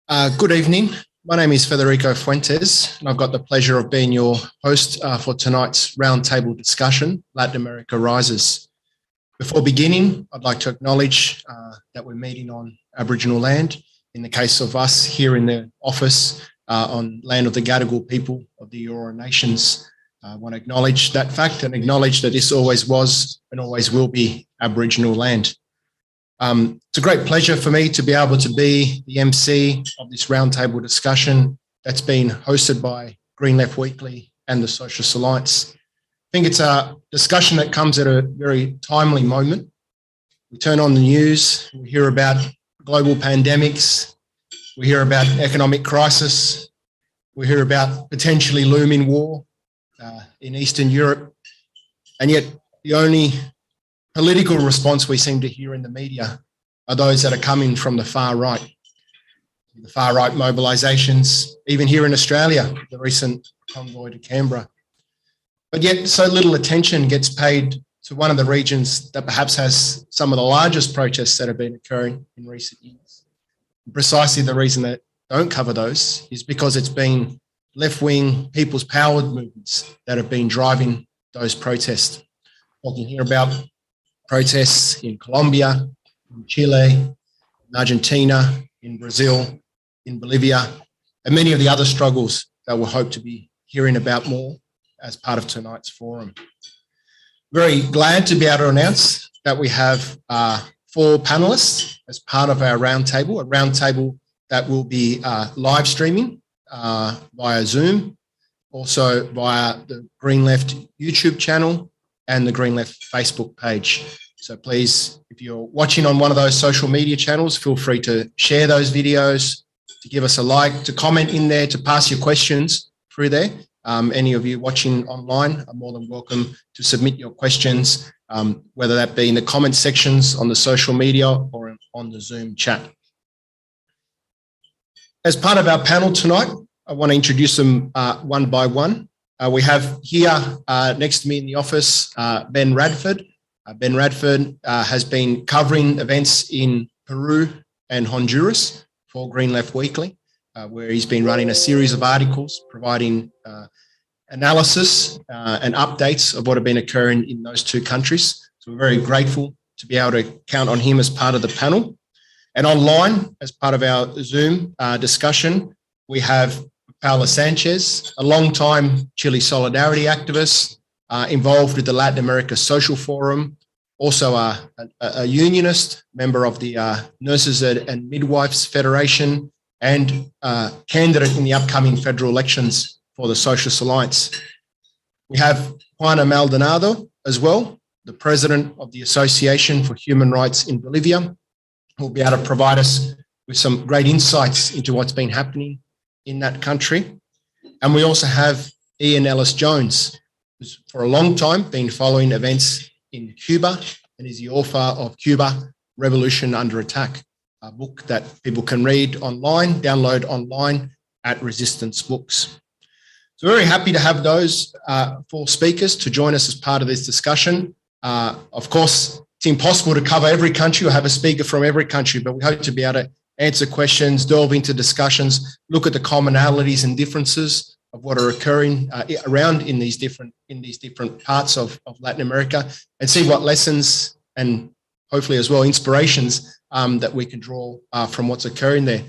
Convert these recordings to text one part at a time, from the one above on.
Good evening. My name is Federico Fuentes, and I've got the pleasure of being your host for tonight's roundtable discussion, Latin America Rises. Before beginning, I'd like to acknowledge that we're meeting on Aboriginal land. In the case of us here in the office on land of the Gadigal people of the Eora Nations, I want to acknowledge that fact and acknowledge that this always was and always will be Aboriginal land. It's a great pleasure for me to be able to be the MC of this roundtable discussion that's been hosted by Green Left Weekly and the Socialist Alliance. I think it's a discussion that comes at a very timely moment. We turn on the news, we hear about global pandemics, we hear about economic crisis, we hear about potentially looming war in Eastern Europe, and yet the only political response we seem to hear in the media are those that are coming from the far right mobilisations, even here in Australia, the recent convoy to Canberra. But yet so little attention gets paid to one of the regions that perhaps has some of the largest protests that have been occurring in recent years. Precisely the reason that don't cover those is because it's been left-wing, people's powered movements that have been driving those protests. Talking here about protests in Colombia, in Chile, in Argentina, in Brazil, in Bolivia, and many of the other struggles that we'll hope to be hearing about more as part of tonight's forum. Very glad to be able to announce that we have 4 panelists as part of our roundtable, a roundtable that will be live streaming via Zoom, also via the Green Left YouTube channel and the Green Left Facebook page. So please, if you're watching on one of those social media channels, feel free to share those videos, to give us a like, to comment in there, to pass your questions through there. Any of you watching online are more than welcome to submit your questions, whether that be in the comment sections on the social media or on the Zoom chat. As part of our panel tonight, I want to introduce them one by one. We have here next to me in the office, Ben Radford. Ben Radford has been covering events in Peru and Honduras for Green Left Weekly, where he's been running a series of articles providing analysis and updates of what have been occurring in those 2 countries. So we're very grateful to be able to count on him as part of the panel. And online, as part of our Zoom discussion, we have Paula Sanchez, a long-time Chile solidarity activist, involved with the Latin America Social Forum, also a unionist, member of the Nurses and Midwives Federation, and candidate in the upcoming federal elections for the Socialist Alliance. We have Juana Maldonaldo as well, the president of the Association for Human Rights in Bolivia, who will be able to provide us with some great insights into what's been happening in that country. And we also have Ian Ellis-Jones, who's for a long time been following events in Cuba and is the author of Cuba, Revolution Under Attack, a book that people can read online, download online at Resistance Books. So we're very happy to have those 4 speakers to join us as part of this discussion. Of course, it's impossible to cover every country or have a speaker from every country, but we hope to be able to answer questions, delve into discussions, look at the commonalities and differences of what are occurring around in these different parts of Latin America, and see what lessons and hopefully as well inspirations that we can draw from what's occurring there.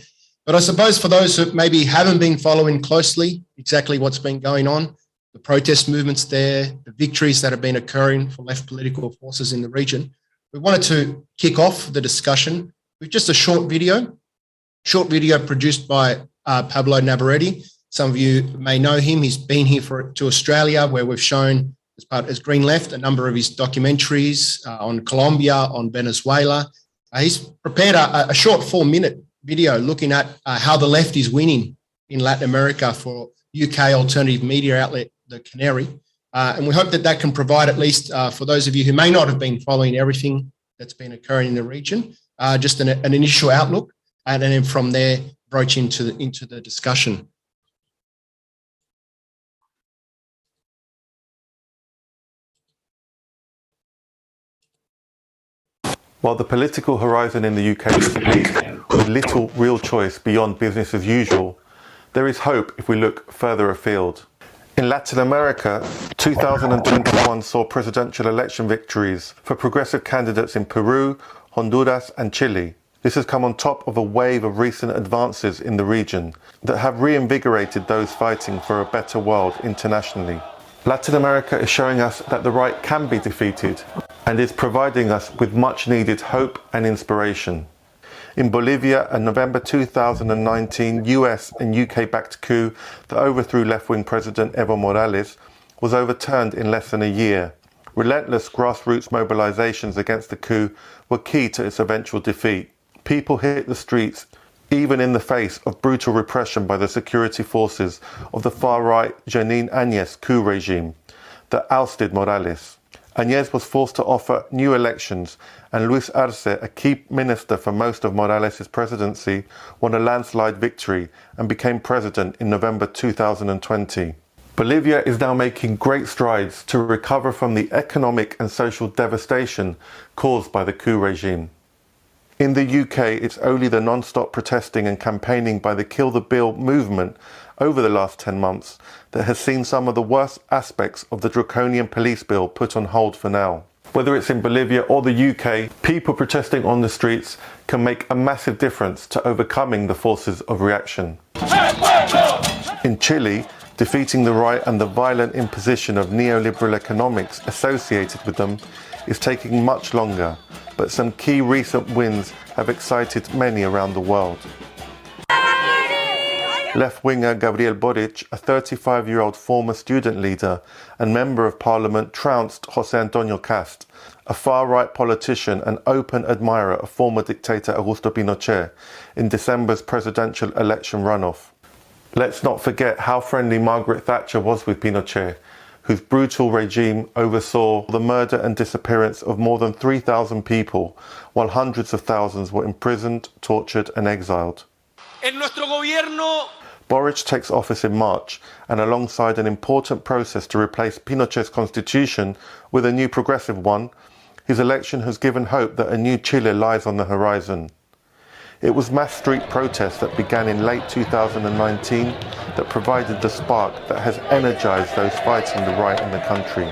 But I suppose for those who maybe haven't been following closely exactly what's been going on, the protest movements there, the victories that have been occurring for left political forces in the region, we wanted to kick off the discussion with just a short video produced by Pablo Navarrete. Some of you may know him. He's been here to Australia, where we've shown as Green Left a number of his documentaries on Colombia, on Venezuela. He's prepared a short 4-minute video looking at how the left is winning in Latin America for UK alternative media outlet, The Canary. And we hope that that can provide, at least for those of you who may not have been following everything that's been occurring in the region, just an initial outlook, and then from there broach into the discussion. While the political horizon in the UK is bleak, with little real choice beyond business as usual, there is hope if we look further afield. In Latin America, 2021 saw presidential election victories for progressive candidates in Peru, Honduras and Chile. This has come on top of a wave of recent advances in the region that have reinvigorated those fighting for a better world internationally. Latin America is showing us that the right can be defeated and is providing us with much needed hope and inspiration. In Bolivia, a November 2019 US and UK-backed coup that overthrew left-wing President Evo Morales was overturned in less than a year. Relentless grassroots mobilizations against the coup were key to its eventual defeat. People hit the streets even in the face of brutal repression by the security forces of the far-right Jeanine Áñez coup regime that ousted Morales. Áñez was forced to offer new elections, and Luis Arce, a key minister for most of Morales' presidency, won a landslide victory and became president in November 2020. Bolivia is now making great strides to recover from the economic and social devastation caused by the coup regime. In the UK, it's only the non-stop protesting and campaigning by the Kill the Bill movement over the last 10 months that has seen some of the worst aspects of the draconian police bill put on hold for now. Whether it's in Bolivia or the UK, people protesting on the streets can make a massive difference to overcoming the forces of reaction. In Chile, defeating the right and the violent imposition of neoliberal economics associated with them is taking much longer, but some key recent wins have excited many around the world. Left-winger Gabriel Boric, a 35-year-old former student leader and member of parliament, trounced José Antonio Cast, a far-right politician and open admirer of former dictator Augusto Pinochet, in December's presidential election runoff. Let's not forget how friendly Margaret Thatcher was with Pinochet, whose brutal regime oversaw the murder and disappearance of more than 3,000 people, while hundreds of thousands were imprisoned, tortured and exiled. Boric takes office in March, and alongside an important process to replace Pinochet's constitution with a new progressive one, his election has given hope that a new Chile lies on the horizon. It was mass street protests that began in late 2019 that provided the spark that has energized those fighting the right in the country.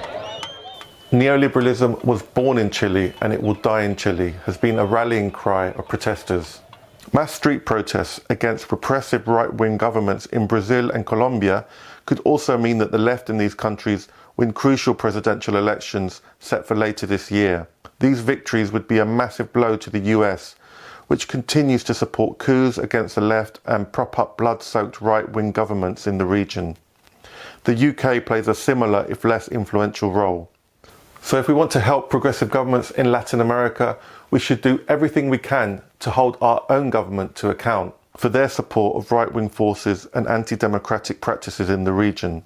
Neoliberalism was born in Chile and it will die in Chile has been a rallying cry of protesters. Mass street protests against repressive right-wing governments in Brazil and Colombia could also mean that the left in these countries win crucial presidential elections set for later this year. These victories would be a massive blow to the US, which continues to support coups against the left and prop up blood-soaked right-wing governments in the region. The UK plays a similar, if less influential role. So if we want to help progressive governments in Latin America, we should do everything we can to hold our own government to account for their support of right-wing forces and anti-democratic practices in the region.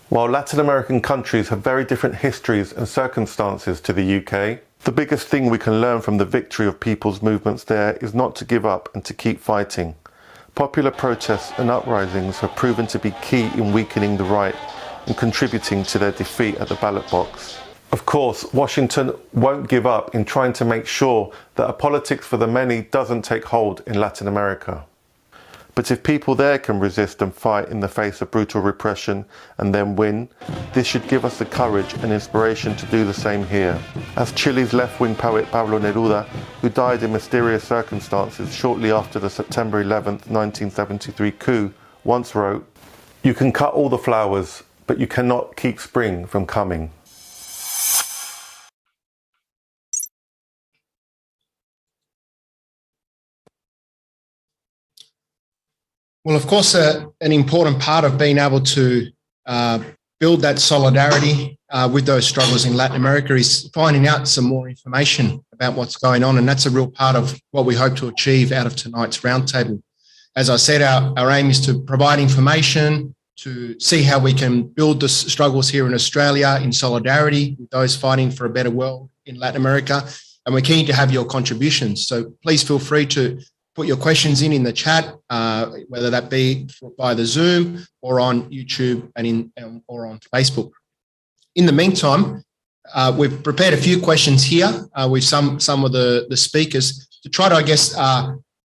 While Latin American countries have very different histories and circumstances to the UK, the biggest thing we can learn from the victory of people's movements there is not to give up and to keep fighting. Popular protests and uprisings have proven to be key in weakening the right and contributing to their defeat at the ballot box. Of course, Washington won't give up in trying to make sure that a politics for the many doesn't take hold in Latin America. But if people there can resist and fight in the face of brutal repression and then win, this should give us the courage and inspiration to do the same here. As Chile's left-wing poet Pablo Neruda, who died in mysterious circumstances shortly after the September 11th, 1973 coup, once wrote, "You can cut all the flowers, but you cannot keep spring from coming." Well, of course, an important part of being able to build that solidarity with those struggles in Latin America is finding out some more information about what's going on. And that's a real part of what we hope to achieve out of tonight's roundtable. As I said, our aim is to provide information, to see how we can build the struggles here in Australia in solidarity with those fighting for a better world in Latin America. And we're keen to have your contributions. So please feel free to put your questions in the chat, whether that be via the Zoom or on YouTube and or on Facebook. In the meantime, we've prepared a few questions here with some of the speakers to try to, I guess,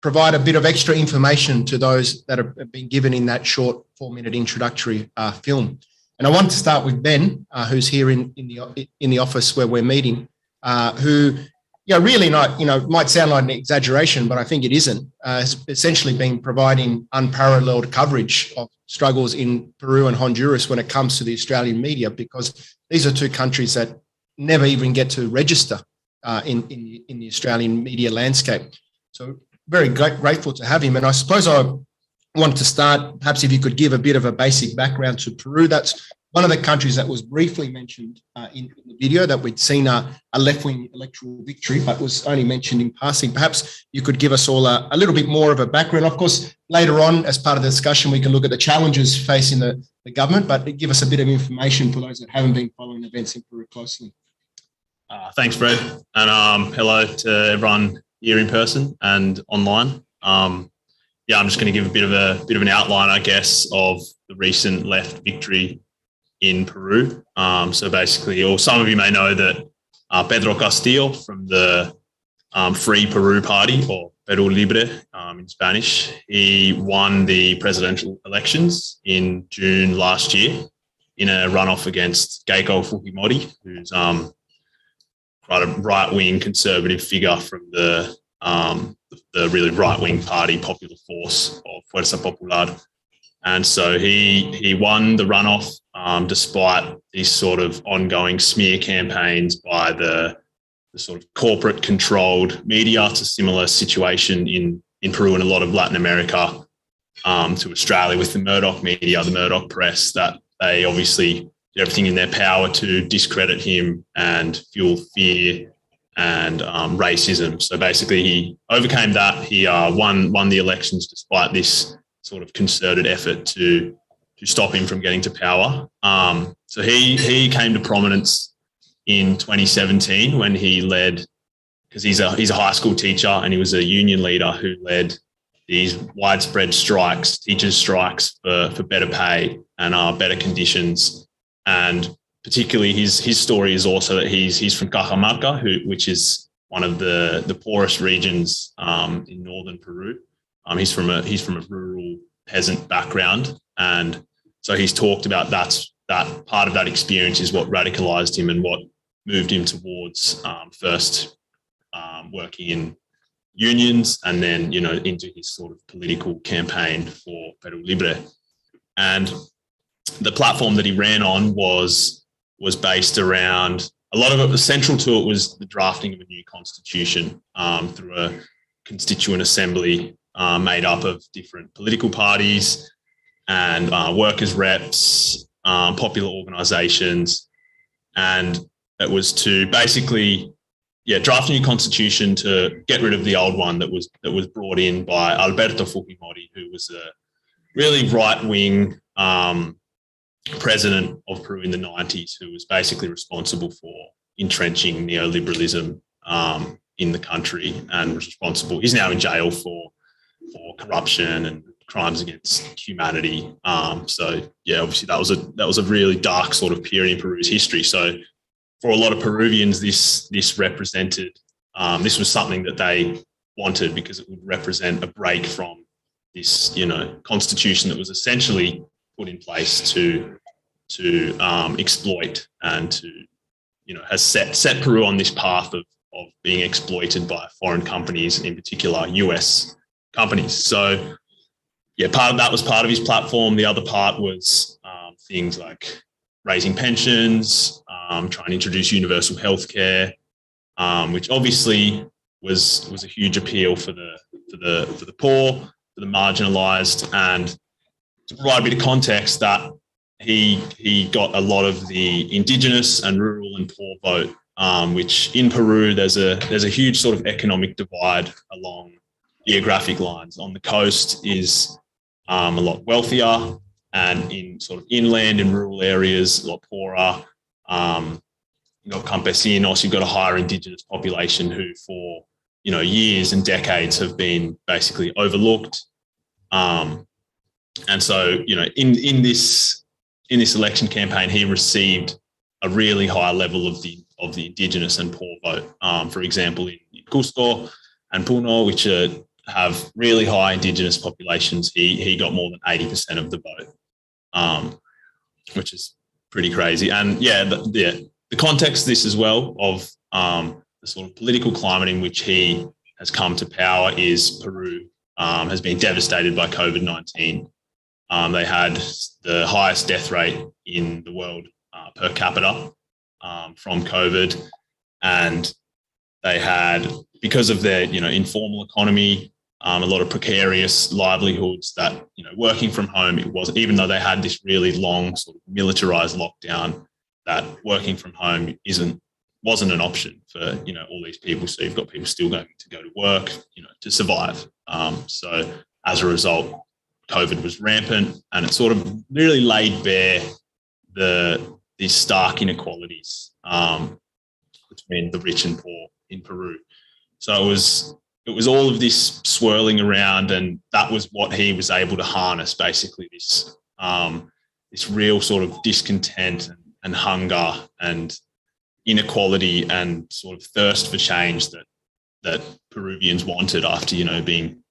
provide a bit of extra information to those that have been given in that short 4-minute introductory film. And I want to start with Ben, who's here in the office where we're meeting, who, really not, might sound like an exaggeration, but I think it isn't. Has essentially been providing unparalleled coverage of struggles in Peru and Honduras when it comes to the Australian media, because these are two countries that never even get to register in the Australian media landscape. So very grateful to have him. And I suppose I want to start, perhaps if you could give a bit of a basic background to Peru. That's one of the countries that was briefly mentioned in the video, that we'd seen a left-wing electoral victory, but was only mentioned in passing. Perhaps you could give us all a little bit more of a background. Of course, later on, as part of the discussion, we can look at the challenges facing the government, but give us a bit of information for those that haven't been following events in Peru closely. Thanks, Brett, and hello to everyone here in person and online. I'm just going to give a bit of an outline, I guess, of the recent left victory in Peru. So basically, or some of you may know that Pedro Castillo from the Free Peru Party, or Perú Libre in Spanish, he won the presidential elections in June last year in a runoff against Keiko Fujimori, who's quite a right-wing conservative figure from the really right-wing party Popular Force, or Fuerza Popular. And so he won the runoff despite these sort of ongoing smear campaigns by the sort of corporate-controlled media. It's a similar situation in Peru and a lot of Latin America to Australia with the Murdoch media, the Murdoch press, that they obviously did everything in their power to discredit him and fuel fear and racism. So basically he overcame that. He won the elections despite this sort of concerted effort to stop him from getting to power. So he came to prominence in 2017 when he led, because he's a high school teacher and he was a union leader who led these widespread strikes, teachers' strikes for better pay and better conditions. And particularly his story is also that he's from Cajamarca, which is one of the poorest regions in northern Peru. He's from a rural peasant background, and so he's talked about that part of that experience is what radicalized him and what moved him towards first working in unions and then into his sort of political campaign for Perú Libre. And the platform that he ran on was based around, a lot of it was central to it was the drafting of a new constitution through a constituent assembly made up of different political parties and workers' reps, popular organisations, and it was to basically draft a new constitution to get rid of the old one that was brought in by Alberto Fujimori, who was a really right-wing president of Peru in the 90s, who was basically responsible for entrenching neoliberalism in the country and was responsible. He's now in jail for corruption and crimes against humanity. Obviously that was a really dark sort of period in Peru's history. So for a lot of Peruvians, this represented, this was something that they wanted because it would represent a break from this, constitution that was essentially put in place to exploit and to, has set Peru on this path of being exploited by foreign companies, in particular US companies. So part of that was part of his platform. The other part was things like raising pensions, trying to introduce universal healthcare, which obviously was a huge appeal for the poor, for the marginalised. And to provide a bit of context, that he got a lot of the Indigenous and rural and poor vote, which in Peru there's a huge sort of economic divide along geographic lines. On the coast is a lot wealthier, and in sort of inland and rural areas a lot poorer. You've got campesinos, you've got a higher Indigenous population who for years and decades have been basically overlooked. And so in this election campaign, he received a really high level of the Indigenous and poor vote. For example, in Cusco and Puno, which are have really high Indigenous populations. He got more than 80% of the vote, which is pretty crazy. And the context of this as well of the sort of political climate in which he has come to power is Peru has been devastated by COVID-19. They had the highest death rate in the world per capita from COVID, and they had, because of their informal economy, a lot of precarious livelihoods that working from home, it was, even though they had this really long sort of militarized lockdown, that working from home wasn't an option for all these people. So you've got people still going to go to work to survive. So as a result, COVID was rampant, and it sort of really laid bare these stark inequalities between the rich and poor in Peru. So it was all of this swirling around, and that was what he was able to harness, basically this real sort of discontent and hunger and inequality and sort of thirst for change that Peruvians wanted after being,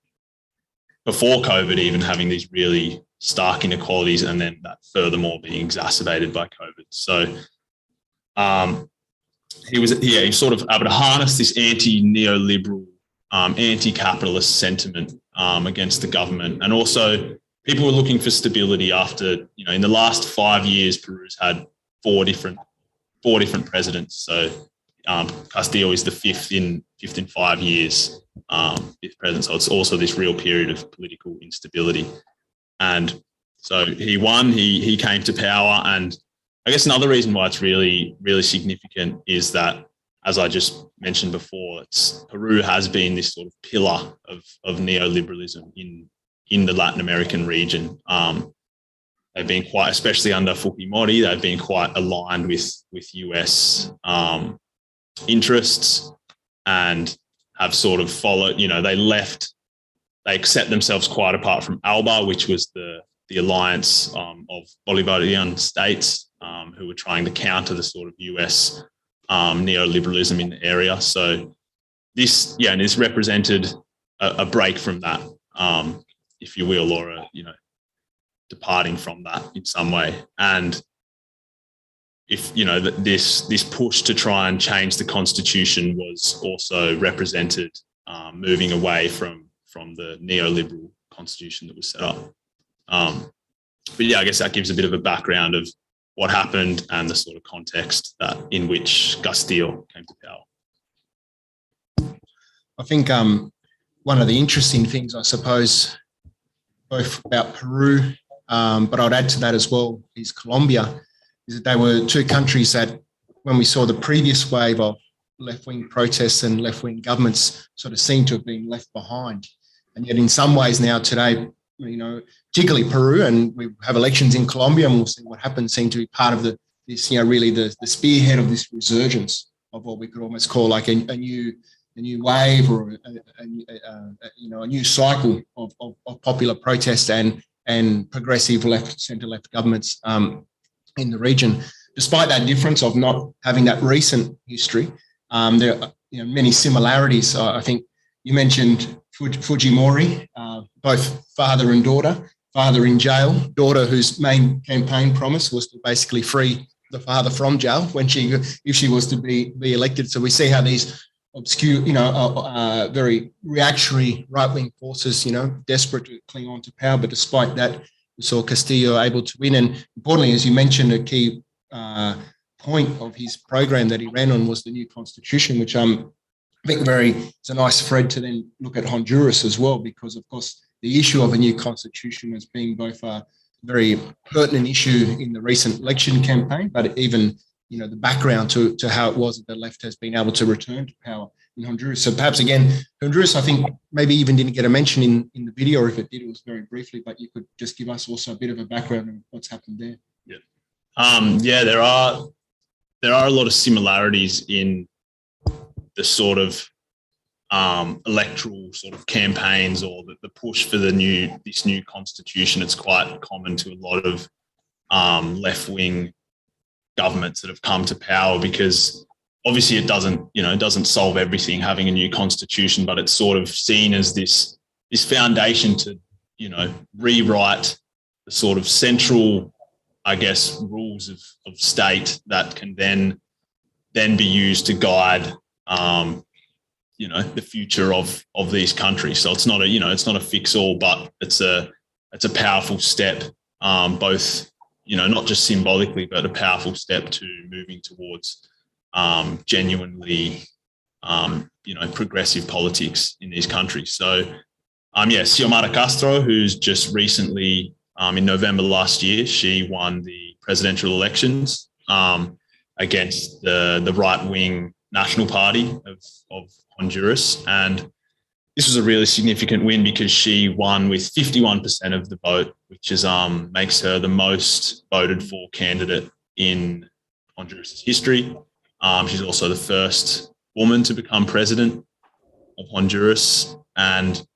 before COVID, even having these really stark inequalities, and then that furthermore being exacerbated by COVID. So he was sort of able to harness this anti-neoliberal, anti-capitalist sentiment against the government. And also people were looking for stability after, in the last 5 years, Peru's had four different presidents. So Castillo is the fifth in 5 years, fifth president. So it's also this real period of political instability. And so he won, he came to power. And I guess another reason why it's really, really significant is that, as I just mentioned before, Peru has been this sort of pillar of neoliberalism in the Latin American region. They've been quite, especially under Fujimori, they've been quite aligned with US interests, and have sort of followed, they accept themselves quite apart from ALBA, which was the alliance of Bolivarian states who were trying to counter the sort of US neoliberalism in the area. So this represented a break from that, if you will, or departing from that in some way. And if this push to try and change the constitution was also represented moving away from the neoliberal constitution that was set up. But I guess that gives a bit of a background of what happened and the sort of context in which Castillo came to power. I think one of the interesting things, I suppose, both about Peru, but I'd add to that as well, is Colombia, is that they were two countries that, when we saw the previous wave of left-wing protests and left-wing governments, sort of seemed to have been left behind. And yet in some ways now today, particularly Peru, and we have elections in Colombia, and we'll see what happens, seem to be part of really the spearhead of this resurgence of what we could almost call like a new wave, or a new cycle of popular protest and progressive centre-left governments in the region. Despite that difference of not having that recent history, there are many similarities. I think you mentioned Fujimori, both father and daughter. Father in jail, daughter whose main campaign promise was to basically free the father from jail if she was to be elected. So we see how these obscure, very reactionary right-wing forces, desperate to cling on to power. But despite that, we saw Castillo able to win. And importantly, as you mentioned, a key point of his program that he ran on was the new constitution, which I think it's a nice thread to then look at Honduras as well, because of course the issue of a new constitution has been both a very pertinent issue in the recent election campaign, but even the background to how it was that the left has been able to return to power in Honduras. So perhaps again, Honduras, I think maybe even didn't get a mention in the video, or if it did, it was very briefly, but you could just give us also a bit of a background on what's happened there. Yeah. There are a lot of similarities in the sort of electoral sort of campaigns, or the push for this new constitution. It's quite common to a lot of left-wing governments that have come to power, because obviously it doesn't solve everything, having a new constitution, but it's sort of seen as this foundation to, rewrite the sort of central, I guess, rules of state that can then be used to guide, the future of these countries. So it's not a fix all, but it's a powerful step, both, not just symbolically, but a powerful step to moving towards genuinely, progressive politics in these countries. So, Xiomara Castro, who's just recently, in November last year, she won the presidential elections against the right-wing National Party of Honduras. And this was a really significant win because she won with 51% of the vote, which is makes her the most voted for candidate in Honduras' history. She's also the first woman to become president of Honduras, and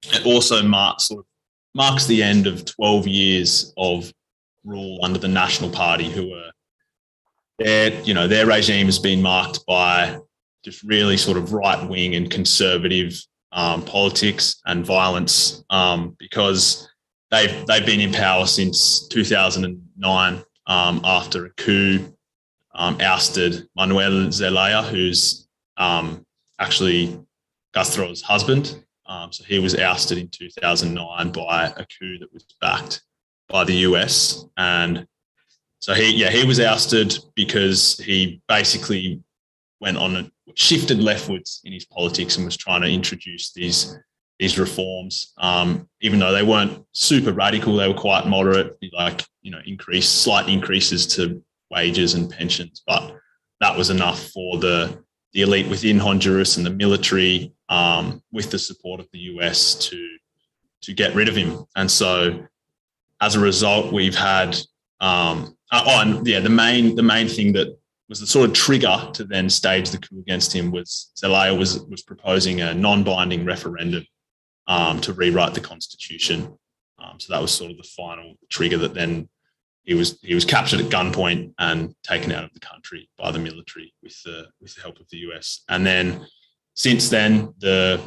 it also marks the end of 12 years of rule under the National Party, who were their regime has been marked by just really sort of right-wing and conservative politics and violence, because they've been in power since 2009 after a coup ousted Manuel Zelaya, who's actually Castro's husband. So he was ousted in 2009 by a coup that was backed by the US. And so he was ousted because he basically shifted leftwards in his politics and was trying to introduce these reforms. Even though they weren't super radical, they were quite moderate, slight increases to wages and pensions. But that was enough for the elite within Honduras and the military, with the support of the US, to get rid of him. And so as a result, we've had the main thing that was the sort of trigger to then stage the coup against him was Zelaya was proposing a non-binding referendum to rewrite the constitution. So that was sort of the final trigger that then he was captured at gunpoint and taken out of the country by the military with the help of the US. And then since then, the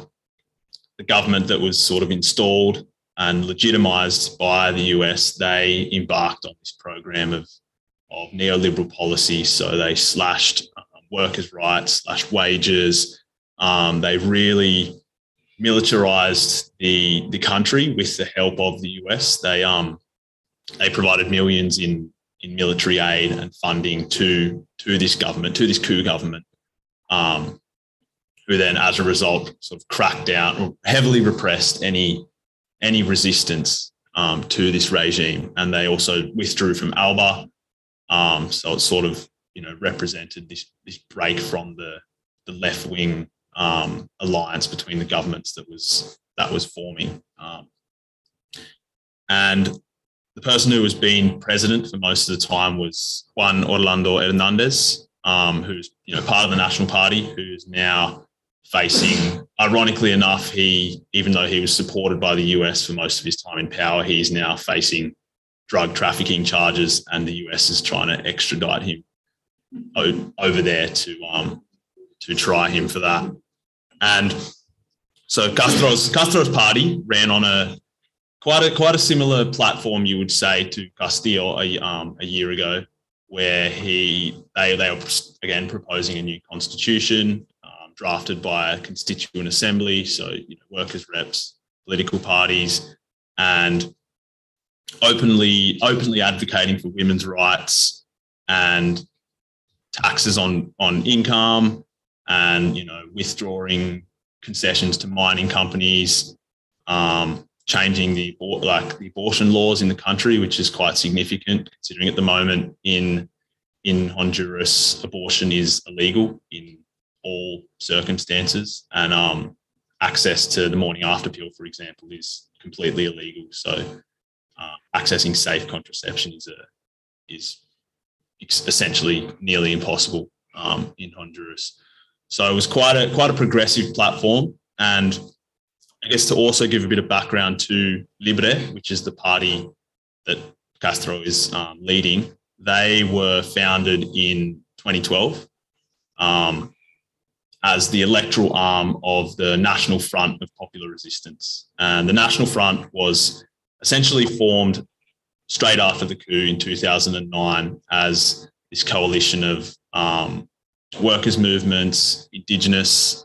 government that was sort of installed and legitimized by the US, they embarked on this program of neoliberal policy. So they slashed workers' rights, slashed wages. They really militarized the country with the help of the US. They provided millions in military aid and funding to this government, to this coup government, who then, as a result, sort of cracked down or heavily repressed any resistance to this regime. And they also withdrew from ALBA. So it sort of, represented this break from the left-wing alliance between the governments that was forming. And the person who was being president for most of the time was Juan Orlando Hernandez, who's part of the National Party, who's now facing, ironically enough, even though he was supported by the US for most of his time in power, he's now facing drug trafficking charges, and the US is trying to extradite him over there to try him for that. And so Castro's party ran on quite a similar platform, you would say, to Castillo a year ago, where they were again proposing a new constitution drafted by a constituent assembly, so workers' reps, political parties, and openly advocating for women's rights and taxes on income, and withdrawing concessions to mining companies, changing the abortion laws in the country, which is quite significant considering at the moment in Honduras abortion is illegal in all circumstances, and access to the morning after pill, for example, is completely illegal. So accessing safe contraception is essentially nearly impossible in Honduras. So it was quite a progressive platform. And I guess to also give a bit of background to Libre, which is the party that Castro is leading, they were founded in 2012. as the electoral arm of the National Front of Popular Resistance. And the National Front was essentially formed straight after the coup in 2009 as this coalition of workers' movements, indigenous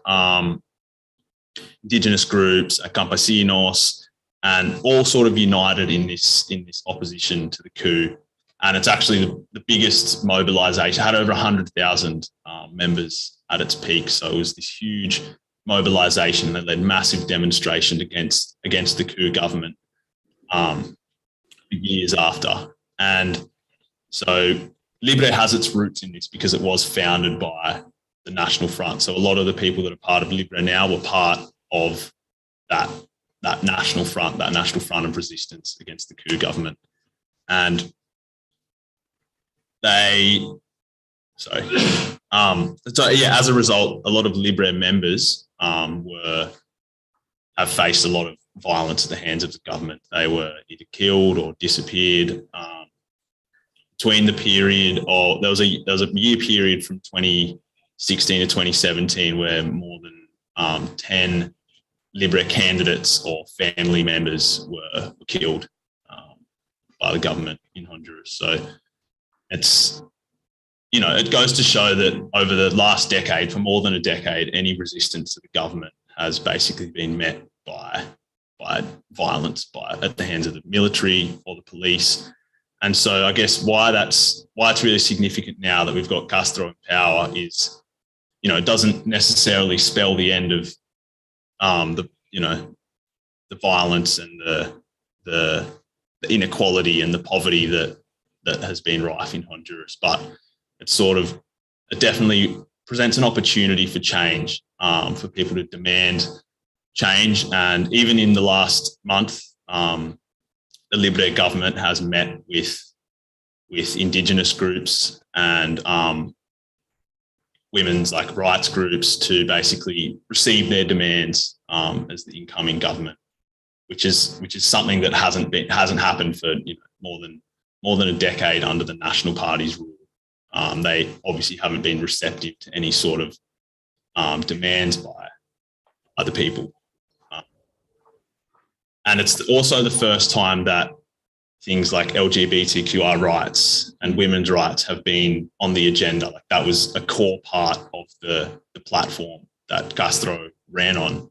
groups, campesinos, and all sort of united in this opposition to the coup. And it's actually the biggest mobilisation. It had over 100,000 members at its peak. So it was this huge mobilisation that led massive demonstrations against the coup government years after. And so Libre has its roots in this because it was founded by the National Front. So a lot of the people that are part of Libre now were part of that National Front, that National Front of Resistance against the coup government. And as a result, a lot of Libre members have faced a lot of violence at the hands of the government. They were either killed or disappeared. Between the period, or there was a year period from 2016 to 2017 where more than 10 Libre candidates or family members were killed by the government in Honduras. So it's, it goes to show that over the last decade, for more than a decade, any resistance to the government has basically been met by violence at the hands of the military or the police. And so I guess why it's really significant now that we've got Castro in power is, it doesn't necessarily spell the end of the violence and the inequality and the poverty that has been rife in Honduras, but it definitely presents an opportunity for change, for people to demand change. And even in the last month, the Libre government has met with Indigenous groups and women's rights groups to basically receive their demands as the incoming government, which is something that hasn't happened for more than a decade under the National Party's rule. They obviously haven't been receptive to any sort of demands by other people. And it's also the first time that things like LGBTQI rights and women's rights have been on the agenda. That was a core part of the platform that Castro ran on,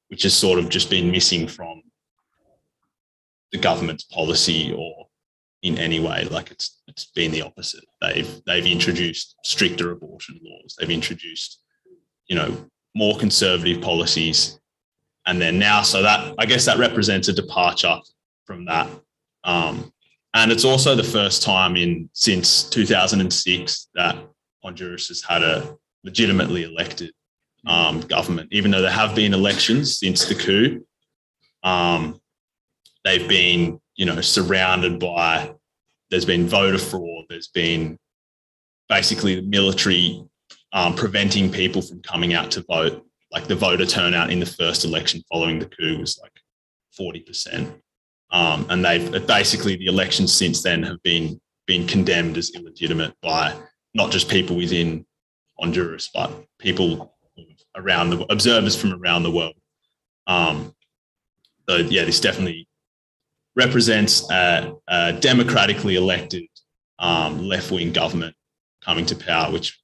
which has sort of just been missing from the government's policy or in any way. It's been the opposite. They've introduced stricter abortion laws. They've introduced, more conservative policies. And then now, so that, I guess that represents a departure from that. And it's also the first time since 2006 that Honduras has had a legitimately elected government. Even though there have been elections since the coup, they've been, surrounded by, there's been voter fraud, there's been basically the military preventing people from coming out to vote. The voter turnout in the first election following the coup was 40%. And basically the elections since then have been condemned as illegitimate by not just people within Honduras, but people around observers from around the world. This definitely represents a democratically elected left-wing government coming to power, which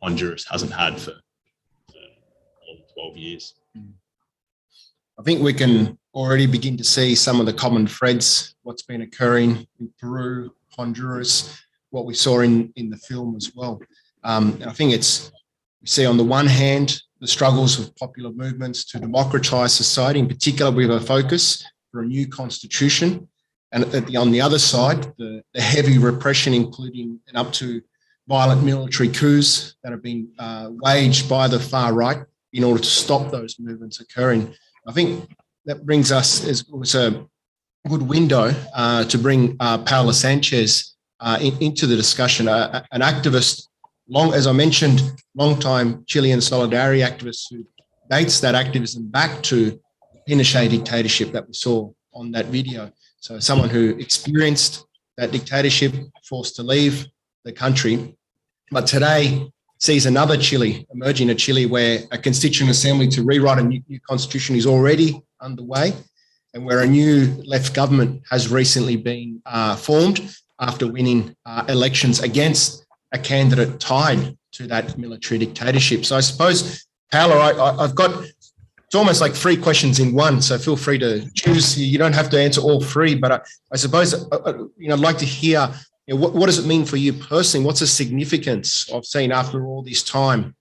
Honduras hasn't had for 12 years. I think we can already begin to see some of the common threads, what's been occurring in Peru, Honduras, what we saw in the film as well. And I think we see on the one hand, the struggles of popular movements to democratise society, in particular with a focus for a new constitution. And on the other side, the heavy repression, including and up to violent military coups that have been waged by the far right in order to stop those movements occurring. I think that brings us, it was a good window to bring Paula Sanchez into the discussion, an activist, as I mentioned, long-time Chilean solidarity activist who dates that activism back to Pinochet dictatorship that we saw on that video. So someone who experienced that dictatorship, forced to leave the country. But today, sees another Chile emerging, a Chile where a constituent assembly to rewrite a new constitution is already underway, and where a new left government has recently been formed after winning elections against a candidate tied to that military dictatorship. So I suppose, Paula, I've got, it's almost like 3 questions in one, so feel free to choose. You don't have to answer all 3, but I suppose I'd like to hear, what does it mean for you personally? What's the significance of seeing, after all this time,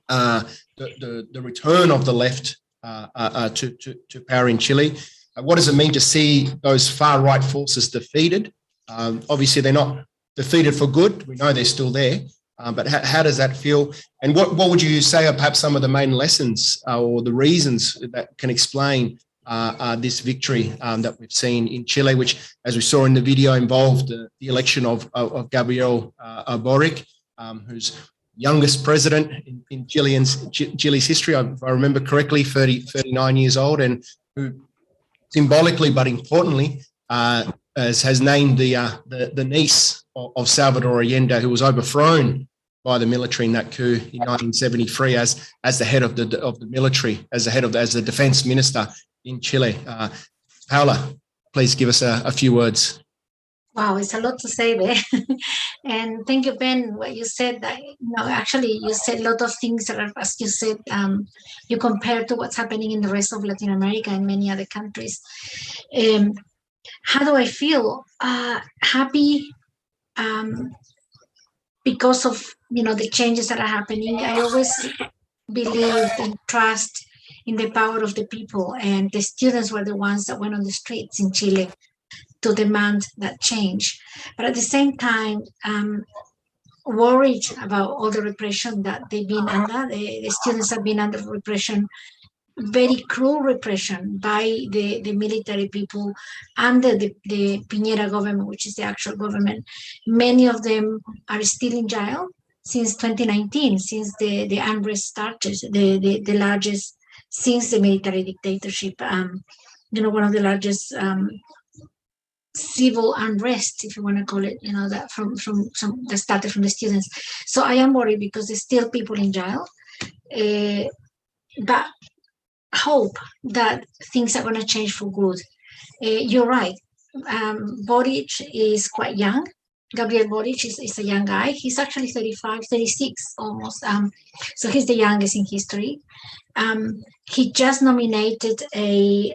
the return of the left to power in Chile? What does it mean to see those far-right forces defeated? Obviously, they're not defeated for good. We know they're still there. But how does that feel? And what would you say are perhaps some of the main lessons or the reasons that can explain this victory that we've seen in Chile, which, as we saw in the video, involved the election of Gabriel Boric, who's youngest president in Chile's history, if I remember correctly, 39 years old, and who symbolically but importantly has named the niece of Salvador Allende, who was overthrown by the military in that coup in 1973 as the head of the military, as the defense minister in Chile. Paula, please give us a few words. Wow, it's a lot to say there. And thank you, Ben, what you said. That, actually, you said a lot of things that are, as you said, you compare to what's happening in the rest of Latin America and many other countries. How do I feel? Happy, because of the changes that are happening. I always believe and trust in the power of the people, and the students were the ones that went on the streets in Chile to demand that change. But at the same time, worried about all the repression that they've been under. The students have been under repression, very cruel repression by the military people under the Piñera government, which is the actual government. Many of them are still in jail since 2019, since the unrest started, the largest since the military dictatorship, one of the largest civil unrest, if you want to call it, that from some that started from the students. So I am worried because there's still people in jail, but hope that things are going to change for good. You're right. Boric is quite young. Gabriel Boric is a young guy. He's actually 35, 36 almost. So he's the youngest in history. He just nominated the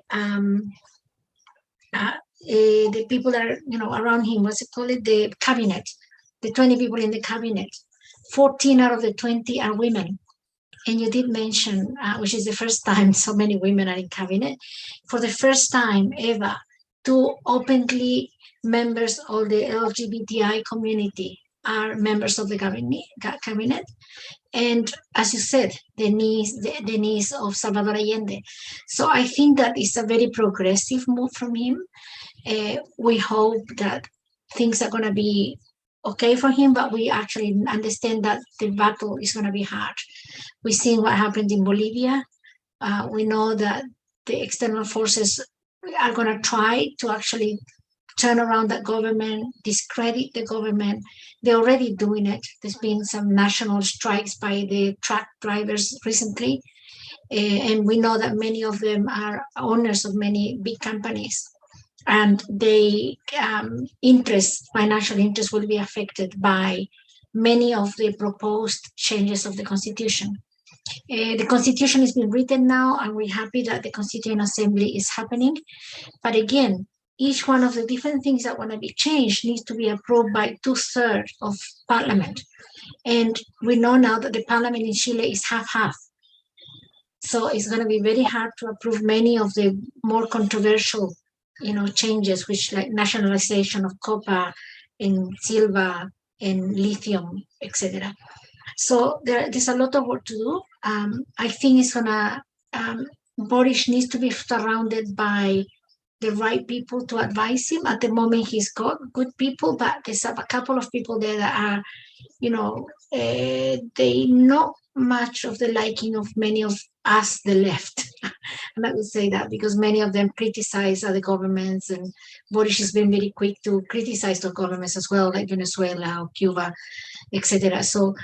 people that are, around him, what's it called? The cabinet, the 20 people in the cabinet. 14 out of the 20 are women. And you did mention, which is the first time so many women are in cabinet. For the first time ever, 2 openly members of the LGBTI community are members of the cabinet. And as you said, the niece of Salvador Allende. So I think that is a very progressive move from him. We hope that things are going to be okay for him, but we actually understand that the battle is going to be hard. We've seen what happened in Bolivia. We know that the external forces are going to try to actually turn around that government, discredit the government. They're already doing it. There's been some national strikes by the truck drivers recently. And we know that many of them are owners of many big companies. And they financial interests will be affected by many of the proposed changes of the Constitution. The Constitution is being written now, and we're happy that the Constituent Assembly is happening. But again, each one of the different things that want to be changed needs to be approved by 2/3 of Parliament. And we know now that the Parliament in Chile is half-half. So it's going to be very hard to approve many of the more controversial changes, which like nationalization of copper and silver and lithium, etc. So there's a lot of work to do. I think it's gonna, Boric needs to be surrounded by the right people to advise him. At the moment, he's got good people, but there's a couple of people there that are, they not much of the liking of many of us, the left. And I would say that because many of them criticize other governments, and Boric has been very quick to criticize the governments as well, like Venezuela or Cuba, etc. So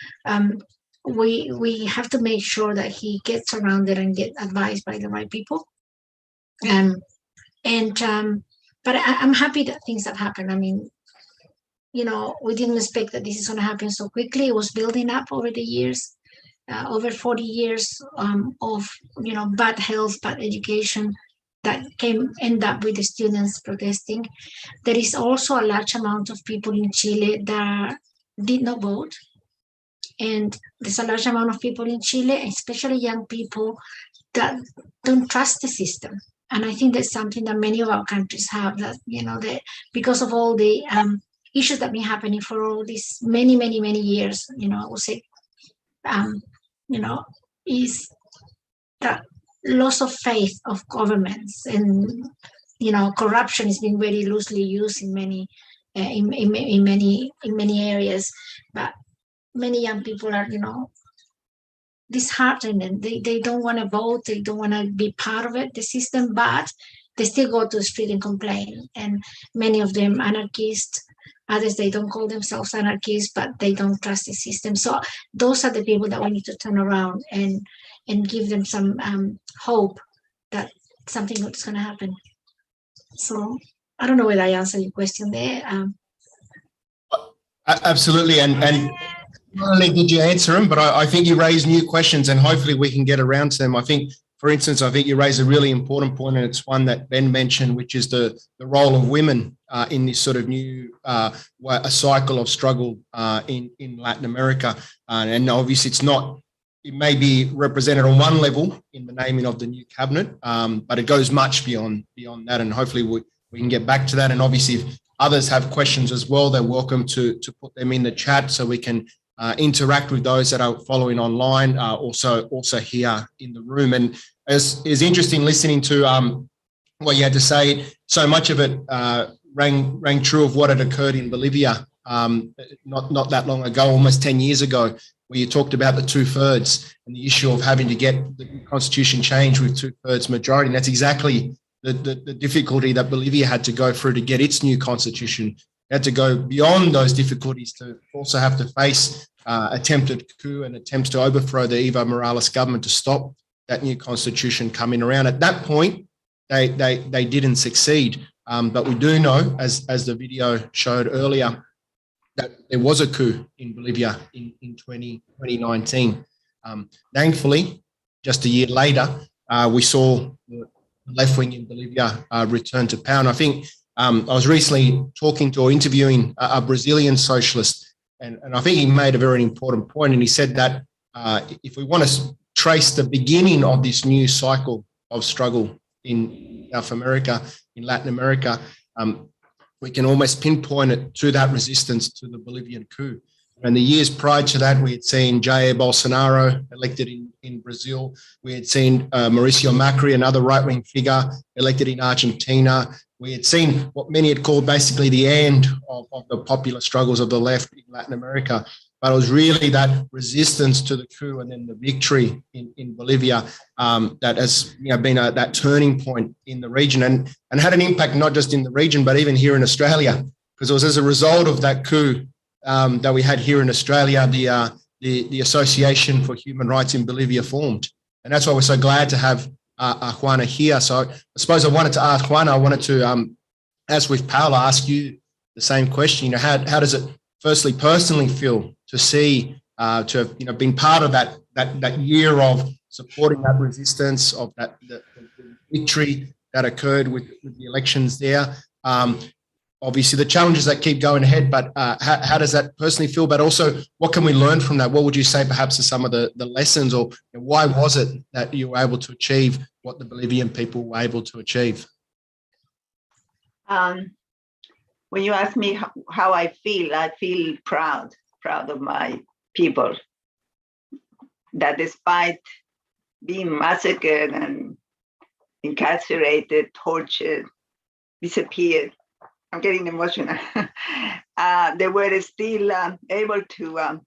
we have to make sure that he gets surrounded and get advised by the right people. But I'm happy that things have happened. I mean, we didn't expect that this is going to happen so quickly. It was building up over the years, over 40 years of bad health, bad education that end up with the students protesting. There is also a large amount of people in Chile that did not vote. And there's a large amount of people in Chile, especially young people, that don't trust the system. And I think that's something that many of our countries have, that, because of all the issues that have been happening for all these many, many, many years, I would say, is that loss of faith of governments, and, corruption is being very loosely used in many areas. But many young people are, disheartened, and they don't want to vote, they don't want to be part of it, the system, but they still go to the street and complain. And many of them anarchists, others, they don't call themselves anarchists, but they don't trust the system. So those are the people that we need to turn around and give them some hope that something good is going to happen. So I don't know whether I answered your question there. Absolutely, and not only did you answer them, but I think you raised new questions, and hopefully we can get around to them. I think, for instance, you raised a really important point, and it's one that Ben mentioned, which is the role of women in this sort of new a cycle of struggle in Latin America. And obviously it may be represented on one level in the naming of the new cabinet, but it goes much beyond that, and hopefully we can get back to that. And obviously if others have questions as well, they're welcome to put them in the chat so we can interact with those that are following online, also here in the room. And it's interesting listening to what you had to say. So much of it rang true of what had occurred in Bolivia not that long ago, almost 10 years ago, where you talked about the 2/3 and the issue of having to get the constitution changed with 2/3 majority. And that's exactly the difficulty that Bolivia had to go through to get its new constitution. They had to go beyond those difficulties to also have to face attempted coup and attempts to overthrow the Evo Morales government to stop that new constitution coming around. At that point, they didn't succeed. But we do know, as the video showed earlier, that there was a coup in Bolivia in 2019. Thankfully, just a year later, we saw the left wing in Bolivia return to power. And I think I was recently talking to or interviewing a Brazilian socialist, and I think he made a very important point, and he said that if we want to trace the beginning of this new cycle of struggle in South America, in Latin America, we can almost pinpoint it to that resistance to the Bolivian coup. And the years prior to that, we had seen Jair Bolsonaro elected in Brazil. We had seen Mauricio Macri, another right-wing figure, elected in Argentina. We had seen what many had called basically the end of the popular struggles of the left in Latin America. But it was really that resistance to the coup and then the victory in Bolivia that has been that turning point in the region and had an impact not just in the region, but even here in Australia, because it was as a result of that coup that we had here in Australia, the Association for Human Rights in Bolivia formed. And that's why we're so glad to have Juana here. So I suppose I wanted to ask Juana, I wanted to, as with Paula, ask you the same question. How does it firstly personally feel to see, to have been part of that year of supporting that resistance, of the victory that occurred with the elections there? Obviously, the challenges that keep going ahead, but how does that personally feel? But also, what can we learn from that? What would you say perhaps are some of the lessons, or why was it that you were able to achieve what the Bolivian people were able to achieve? When you ask me how I feel proud of my people, that despite being massacred and incarcerated, tortured, disappeared, I'm getting emotional. They were still able to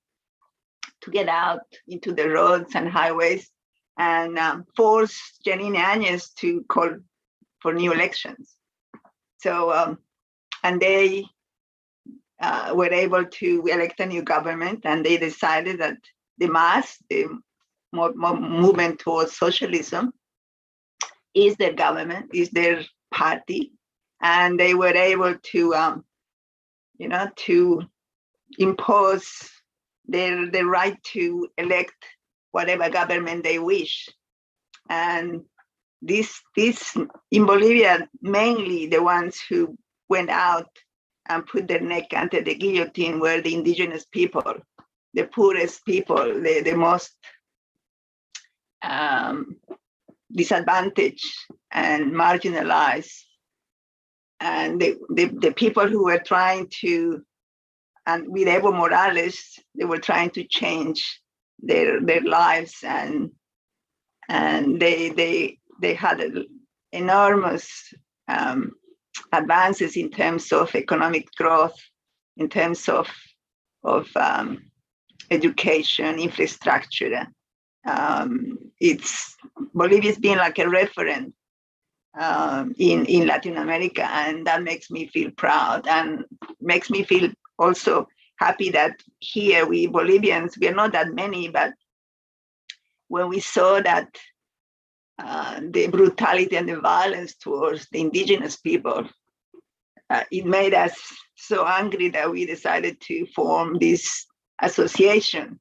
get out into the roads and highways and force Janine Áñez to call for new elections. So, and they were able to elect a new government, and they decided that mass, the movement towards socialism, is their government, is their party, and they were able to, to impose their right to elect whatever government they wish. And this in Bolivia, mainly the ones who went out and put their neck under the guillotine were the indigenous people, the poorest people, the most disadvantaged and marginalized. And the people who were trying to, and with Evo Morales, they were trying to change their lives, and they had enormous advances in terms of economic growth, in terms of education, infrastructure. Bolivia's been like a referent in Latin America, and that makes me feel proud and makes me feel also happy that here we Bolivians, we are not that many, but when we saw that the brutality and the violence towards the indigenous people, it made us so angry that we decided to form this association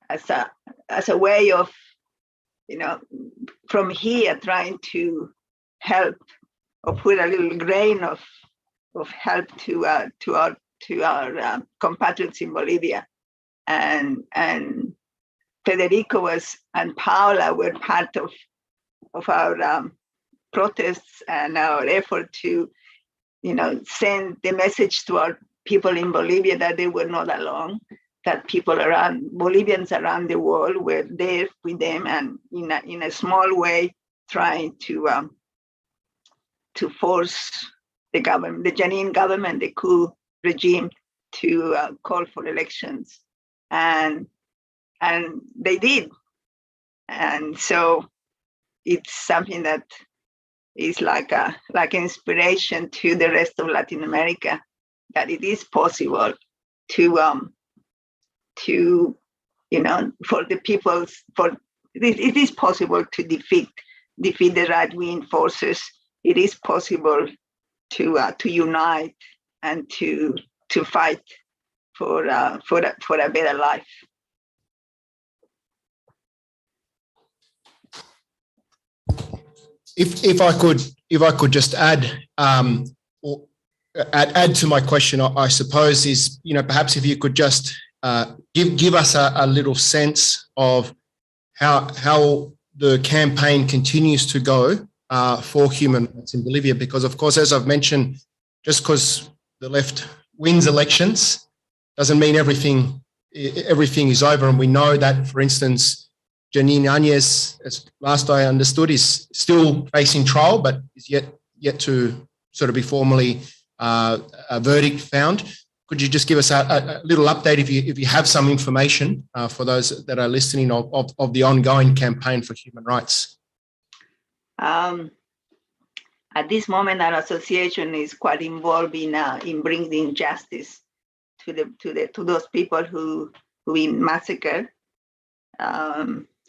as a way of, from here trying to help or put a little grain of help to our compatriots in Bolivia. And Federico and Paula were part of our protests and our effort to, send the message to our people in Bolivia that they were not alone, that Bolivians around the world were there with them, and in a small way trying to force the government, the Janine government, the coup regime, to call for elections, and they did, and so it's something that is like an inspiration to the rest of Latin America, that it is possible to for the peoples, it is possible to defeat the right-wing forces. It is possible to unite and to fight for a better life. If I could just add add to my question, I suppose is, perhaps if you could just give us a little sense of how the campaign continues to go for human rights in Bolivia, because of course, as I've mentioned, just because the left wins elections doesn't mean everything is over. And we know that, for instance, Janine Áñez, as last I understood, is still facing trial, but is yet to sort of be formally a verdict found. Could you just give us a little update, if you have some information for those that are listening, of the ongoing campaign for human rights? At this moment, our association is quite involved in bringing justice to those people who been massacred,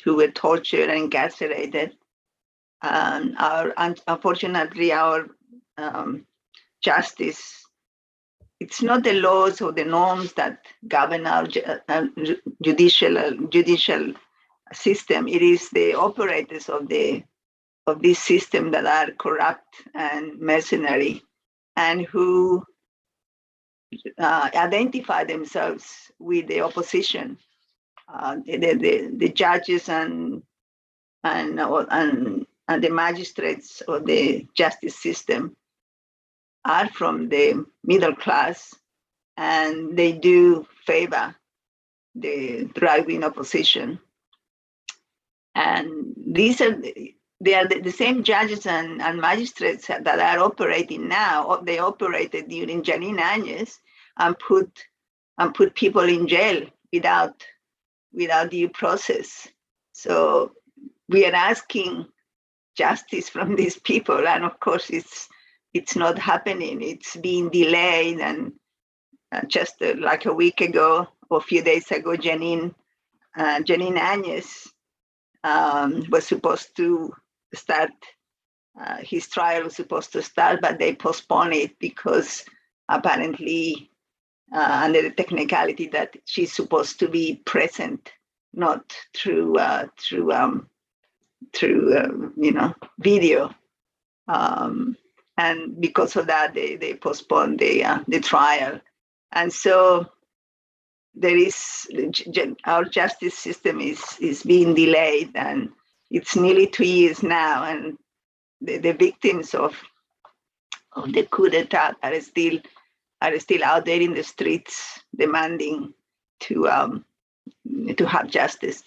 who were tortured and incarcerated. Unfortunately, our justice, it's not the laws or the norms that govern our judicial system. It is the operators of this system that are corrupt and mercenary, and who identify themselves with the opposition. The judges and the magistrates of the justice system are from the middle class, and they do favor the right-wing opposition. And they are the same judges and magistrates that are operating now. They operated during Janine Áñez and put people in jail without due process. So we are asking justice from these people, and of course it's not happening. It's being delayed, and just like a week ago or a few days ago, Janine Janine Áñez was supposed to start, his trial was supposed to start, but they postponed it because apparently under the technicality that she's supposed to be present, not through video. And because of that, they postponed the trial. And so there is, our justice system is being delayed, and it's nearly 2 years now, and the victims of the coup d'etat are still out there in the streets demanding to have justice.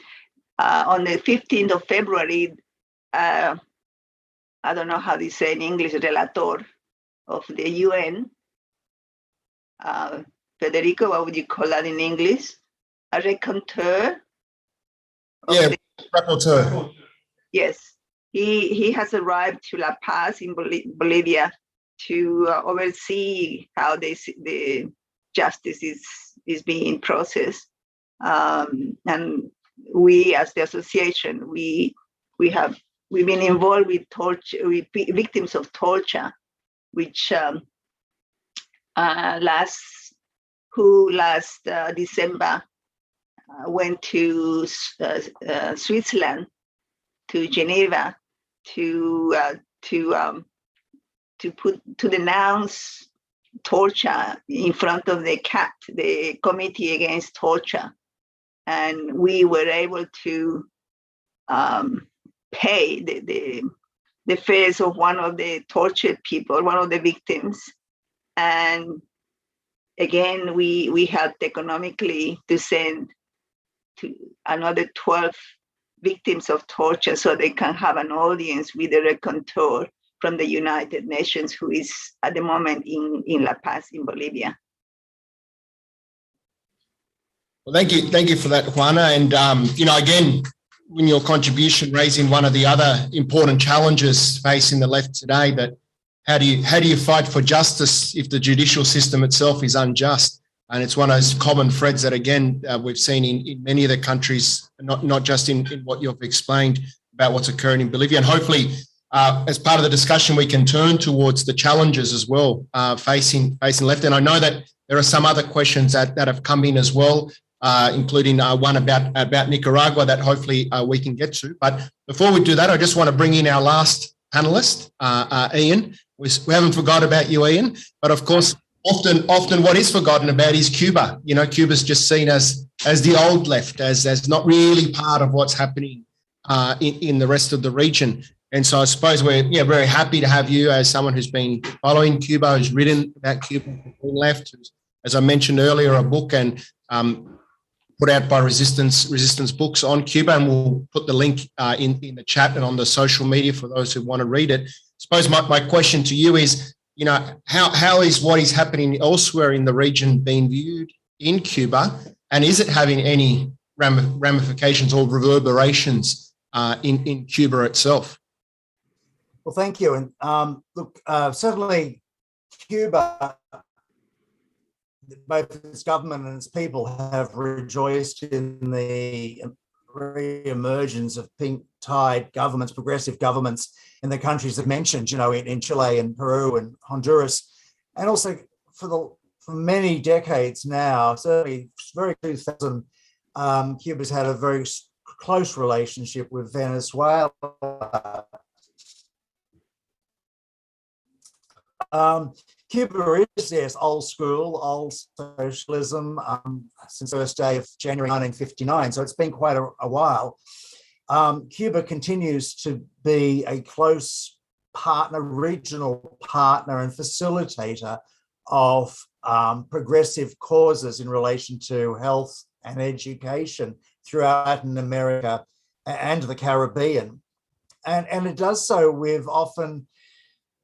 On the 15th of February, I don't know how they say in English, relator of the UN, Federico, what would you call that in English? A raconteur? Yeah, rapporteur. Yes, he has arrived to La Paz in Bolivia to oversee how the justice is being processed. And we, as the association, we've been involved with torture, with victims of torture, which last December went to Switzerland, to Geneva, to denounce torture in front of the CAT, the Committee Against Torture, and we were able to pay the fares of one of the tortured people, one of the victims, and again we helped economically to send to another 12 victims of torture so they can have an audience with a raconteur from the United Nations, who is at the moment in La Paz in Bolivia. Well, thank you for that, Juana. And again, in your contribution, raising one of the other important challenges facing the left today, that how do you fight for justice if the judicial system itself is unjust? And it's one of those common threads that, again, we've seen in many of the countries, not just in what you've explained about what's occurring in Bolivia. And hopefully, as part of the discussion, we can turn towards the challenges as well facing left. And I know that there are some other questions that have come in as well, including one about Nicaragua that hopefully we can get to. But before we do that, I just want to bring in our last panelist, Ian. We haven't forgot about you, Ian. But of course, often what is forgotten about is Cuba. Cuba's just seen as the old left, as not really part of what's happening in the rest of the region. And so I suppose we're very happy to have you as someone who's been following Cuba, who's written about Cuba being left, who's, as I mentioned earlier, a book and put out by Resistance Books on Cuba, and we'll put the link in the chat and on the social media for those who want to read it. I suppose my question to you is, how is what is happening elsewhere in the region being viewed in Cuba, and is it having any ramifications or reverberations in Cuba itself? Well, thank you. And look, certainly Cuba, both its government and its people have rejoiced in the re-emergence of pink-tide governments, progressive governments in the countries that mentioned, in Chile and Peru and Honduras. And also for many decades now, certainly very 2000, Cuba's had a very close relationship with Venezuela. Cuba is, yes, old school, old socialism since the first day of January 1959, so it's been quite a while. Cuba continues to be a close partner, regional partner and facilitator of progressive causes in relation to health and education throughout Latin America and the Caribbean. And it does so with often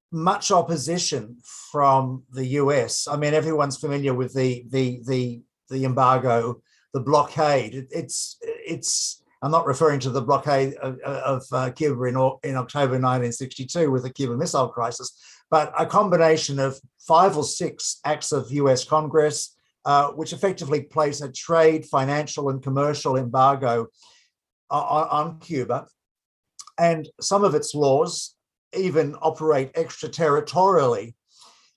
much opposition from the US. I mean, everyone's familiar with the embargo, the blockade. It's I'm not referring to the blockade of Cuba in October 1962 with the Cuban Missile Crisis, but a combination of 5 or 6 acts of US Congress, which effectively place a trade, financial and commercial embargo on Cuba. And some of its laws even operate extraterritorially,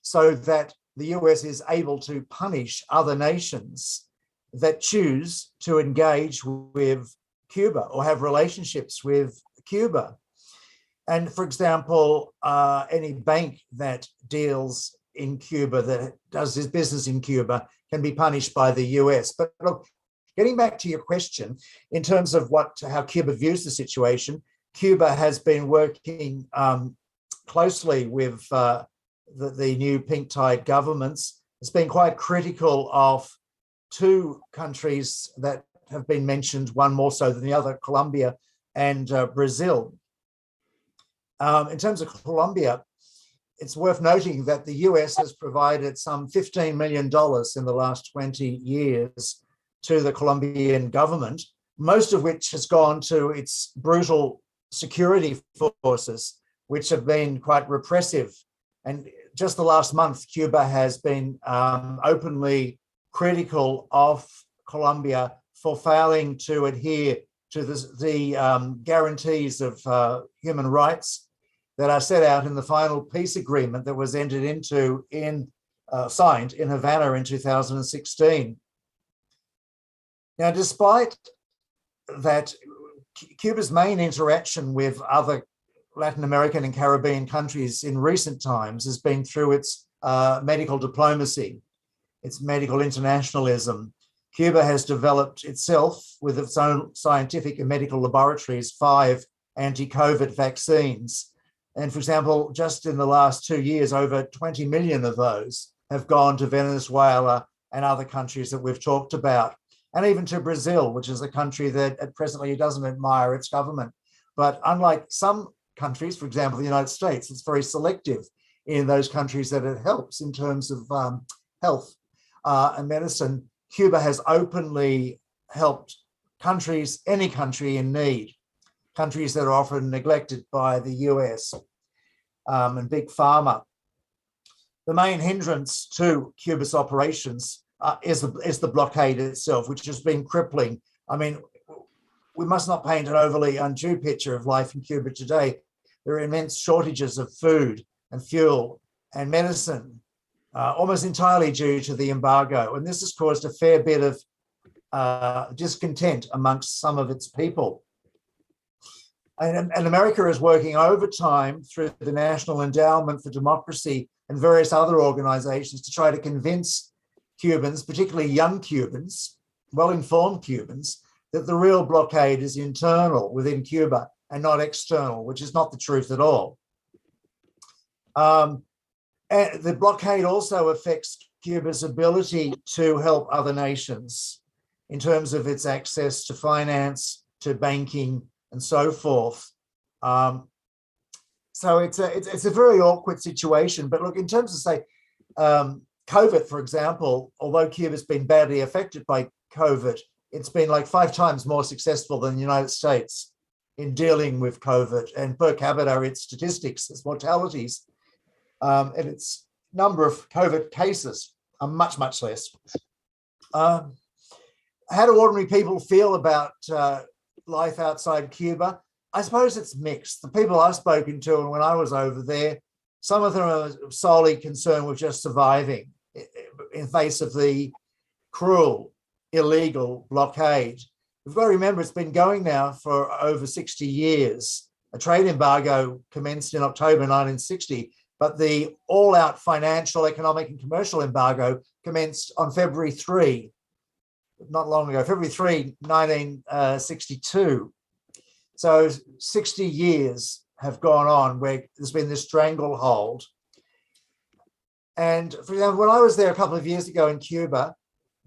so that the US is able to punish other nations that choose to engage with Cuba or have relationships with Cuba. And for example, any bank that deals in Cuba, that does his business in Cuba, can be punished by the US. But look, getting back to your question, in terms of how Cuba views the situation, Cuba has been working closely with the new pink-tide governments. It's been quite critical of two countries that have been mentioned, one more so than the other, Colombia and Brazil. In terms of Colombia, it's worth noting that the US has provided some $15 million in the last 20 years to the Colombian government, most of which has gone to its brutal security forces, which have been quite repressive. And just the last month, Cuba has been openly critical of Colombia for failing to adhere to the guarantees of human rights that are set out in the final peace agreement that was entered into signed in Havana in 2016. Now, despite that, Cuba's main interaction with other Latin American and Caribbean countries in recent times has been through its medical diplomacy, its medical internationalism. Cuba has developed itself, with its own scientific and medical laboratories, 5 anti-COVID vaccines. And for example, just in the last 2 years, over 20 million of those have gone to Venezuela and other countries that we've talked about, and even to Brazil, which is a country that at presently doesn't admire its government. But unlike some countries, for example, the United States, it's very selective in those countries that it helps in terms of health and medicine. Cuba has openly helped countries, any country in need, countries that are often neglected by the US and Big Pharma. The main hindrance to Cuba's operations is the blockade itself, which has been crippling. I mean, we must not paint an overly undue picture of life in Cuba today. There are immense shortages of food and fuel and medicine, almost entirely due to the embargo. And this has caused a fair bit of discontent amongst some of its people. And America is working overtime through the National Endowment for Democracy and various other organizations to try to convince Cubans, particularly young Cubans, well-informed Cubans, that the real blockade is internal within Cuba and not external, which is not the truth at all. And the blockade also affects Cuba's ability to help other nations in terms of its access to finance, to banking, and so forth. So it's a very awkward situation. But look, in terms of, say, COVID, for example, although Cuba's been badly affected by COVID, it's been like 5 times more successful than the United States in dealing with COVID. And per capita, its statistics, its mortalities, and its number of COVID cases are much, much less. How do ordinary people feel about life outside Cuba? I suppose it's mixed. The people I've spoken to, and when I was over there, some of them are solely concerned with just surviving in face of the cruel, illegal blockade. We've got to remember it's been going now for over 60 years. A trade embargo commenced in October 1960, but the all-out financial, economic, and commercial embargo commenced on February 3, not long ago, February 3, 1962. So 60 years have gone on where there's been this stranglehold. And for example, when I was there a couple of years ago in Cuba,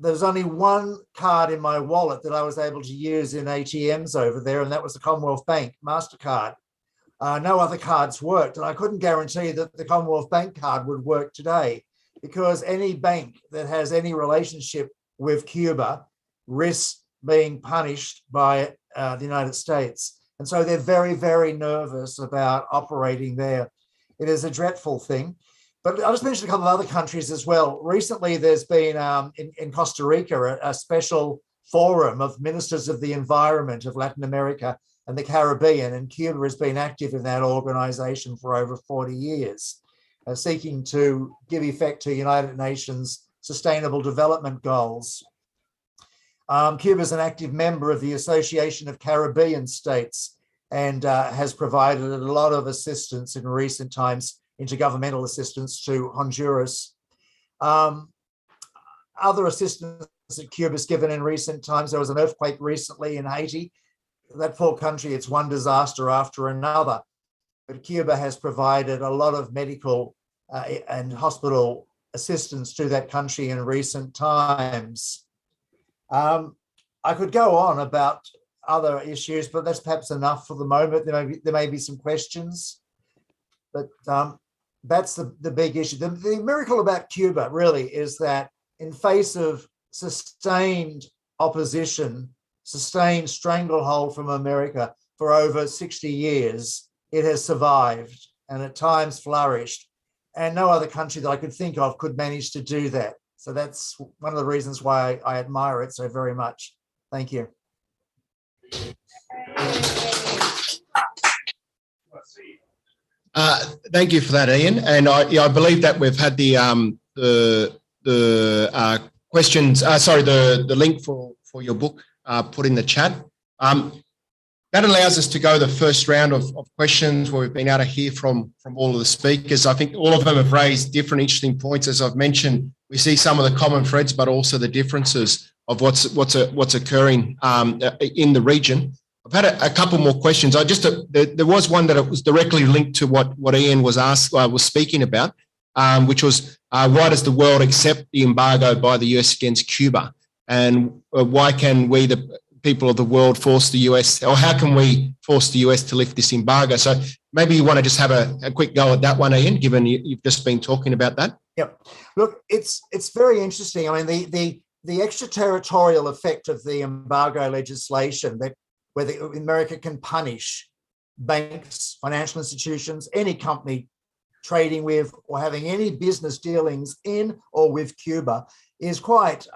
there was only one card in my wallet that I was able to use in ATMs over there, and that was the Commonwealth Bank MasterCard. No other cards worked, and I couldn't guarantee that the Commonwealth Bank card would work today, because any bank that has any relationship with Cuba risks being punished by the United States. And so they're very, very nervous about operating there. It is a dreadful thing. But I'll just mention a couple of other countries as well. Recently, there's been in Costa Rica a special forum of ministers of the environment of Latin America and the Caribbean, and Cuba has been active in that organization for over 40 years, seeking to give effect to United Nations Sustainable Development Goals. Cuba is an active member of the Association of Caribbean States and has provided a lot of assistance in recent times, intergovernmental assistance to Honduras. Other assistance that Cuba's given in recent times, there was an earthquake recently in Haiti. That poor country, it's one disaster after another. But Cuba has provided a lot of medical and hospital assistance to that country in recent times. I could go on about other issues, but that's perhaps enough for the moment. There may be some questions, but that's the big issue. The miracle about Cuba really is that in face of sustained opposition, sustained stranglehold from America for over 60 years, it has survived and at times flourished. And no other country that I could think of could manage to do that. So that's one of the reasons why I admire it so very much. Thank you. Thank you for that, Ian. And I believe that we've had the questions, the link for your book put in the chat. That allows us to go the first round of questions where we've been able to hear from all of the speakers. I think all of them have raised different interesting points. As I've mentioned, we see some of the common threads, but also the differences of what's occurring in the region. I've had a couple more questions. There was one that it was directly linked to what Ian was speaking about, which was why does the world accept the embargo by the US against Cuba, and why can we, the people of the world, force the US, or how can we force the US to lift this embargo? So maybe you want to just have a quick go at that one, Ian, given you've just been talking about that. Yep. Look, it's very interesting. I mean, the extraterritorial effect of the embargo legislation, that where America can punish banks, financial institutions, any company trading with or having any business dealings in or with Cuba, is quite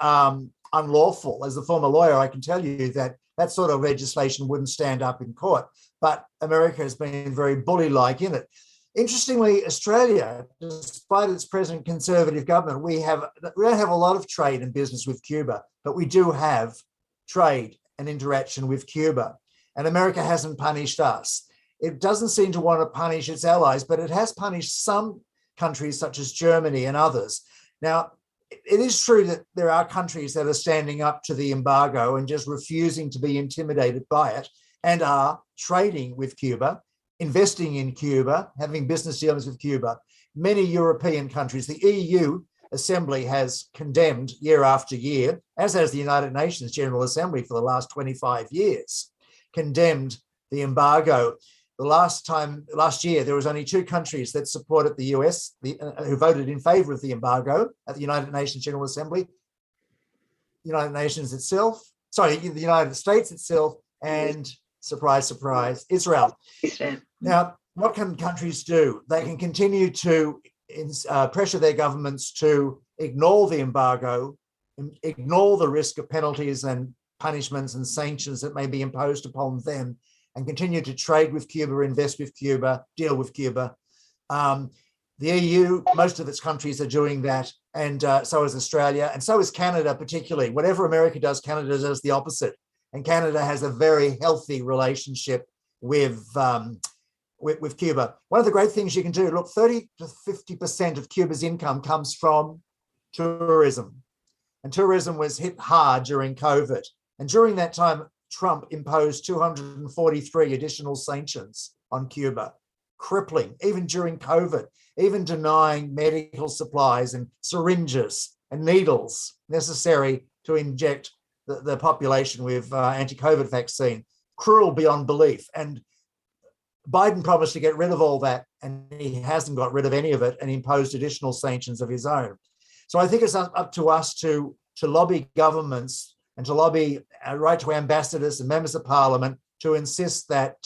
unlawful. As a former lawyer, I can tell you that that sort of legislation wouldn't stand up in court, but America has been very bully-like in it. Interestingly, Australia, despite its present conservative government, we don't have a lot of trade and business with Cuba, but we do have trade and interaction with Cuba. And America hasn't punished us. It doesn't seem to want to punish its allies, but it has punished some countries such as Germany and others. Now, it is true that there are countries that are standing up to the embargo and just refusing to be intimidated by it and are trading with Cuba, investing in Cuba, having business dealings with Cuba. Many European countries, the EU Assembly has condemned year after year, as has the United Nations General Assembly for the last 25 years, condemned the embargo. Last year, there was only 2 countries that supported the US, who voted in favor of the embargo at the United Nations General Assembly. The United States itself, and surprise, surprise, Israel. Now, what can countries do? They can continue to pressure their governments to ignore the embargo, ignore the risk of penalties and punishments and sanctions that may be imposed upon them, and continue to trade with Cuba, invest with Cuba, deal with Cuba. The EU, most of its countries are doing that, and so is Australia, and so is Canada particularly. Whatever America does, Canada does the opposite. And Canada has a very healthy relationship with Cuba. One of the great things you can do, look, 30 to 50% of Cuba's income comes from tourism. And tourism was hit hard during COVID. And during that time, Trump imposed 243 additional sanctions on Cuba, crippling, even during COVID, even denying medical supplies and syringes and needles necessary to inject the population with anti-COVID vaccine. Cruel beyond belief. And Biden promised to get rid of all that, and he hasn't got rid of any of it and imposed additional sanctions of his own. So I think it's up to us to lobby governments and to lobby, write to ambassadors and members of parliament to insist that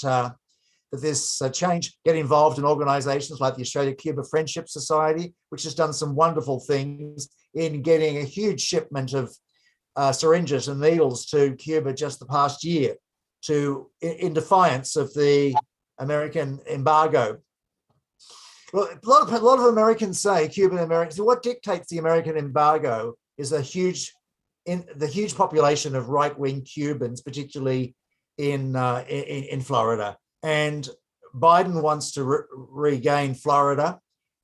this change, get involved in organizations like the Australia-Cuba Friendship Society, which has done some wonderful things in getting a huge shipment of syringes and needles to Cuba just the past year, in defiance of the American embargo. Well, a lot of Americans say, Cuban Americans, what dictates the American embargo is the huge population of right-wing Cubans, particularly in Florida. And Biden wants to regain Florida.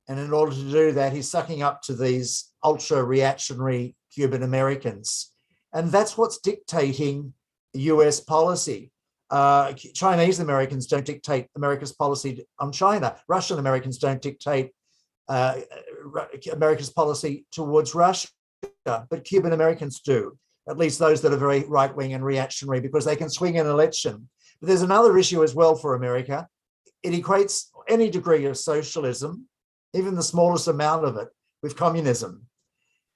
And in order to do that, he's sucking up to these ultra-reactionary Cuban Americans. And that's what's dictating US policy. Chinese Americans don't dictate America's policy on China. Russian Americans don't dictate America's policy towards Russia, but Cuban Americans do, at least those that are very right-wing and reactionary, because they can swing an election. But there's another issue as well for America. It equates any degree of socialism, even the smallest amount of it, with communism.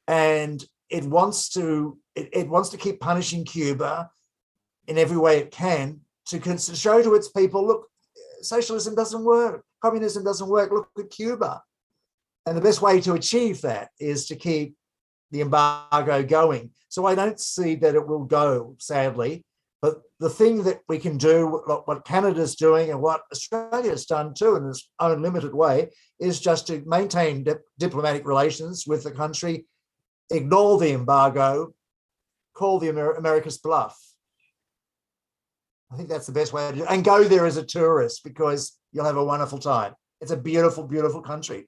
And it wants to keep punishing Cuba in every way it can to show to its people, look, socialism doesn't work, communism doesn't work, look at Cuba. And the best way to achieve that is to keep the embargo going. So I don't see that it will go, sadly. But the thing that we can do, what Canada's doing and what Australia's done too in its own limited way, is just to maintain diplomatic relations with the country, ignore the embargo, call the America's bluff. I think that's the best way to do it. And go there as a tourist, because you'll have a wonderful time. It's a beautiful, beautiful country.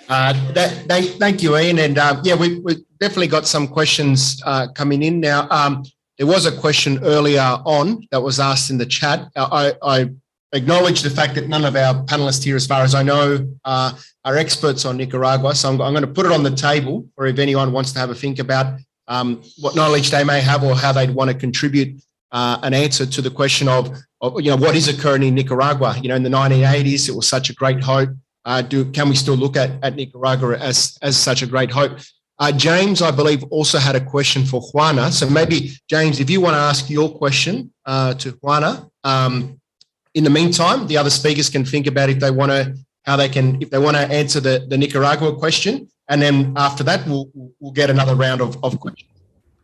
Thank you, Ian. And we've definitely got some questions coming in now. There was a question earlier on that was asked in the chat. I acknowledge the fact that none of our panelists here, as far as I know, are experts on Nicaragua. So I'm going to put it on the table for if anyone wants to have a think about what knowledge they may have or how they'd want to contribute an answer to the question of what is occurring in Nicaragua. In the 1980s, it was such a great hope. Can we still look at Nicaragua as such a great hope? James, I believe, also had a question for Juana. So maybe, James, if you want to ask your question to Juana, in the meantime, the other speakers can think about if they want to answer the Nicaragua question, and then after that, we'll get another round of questions.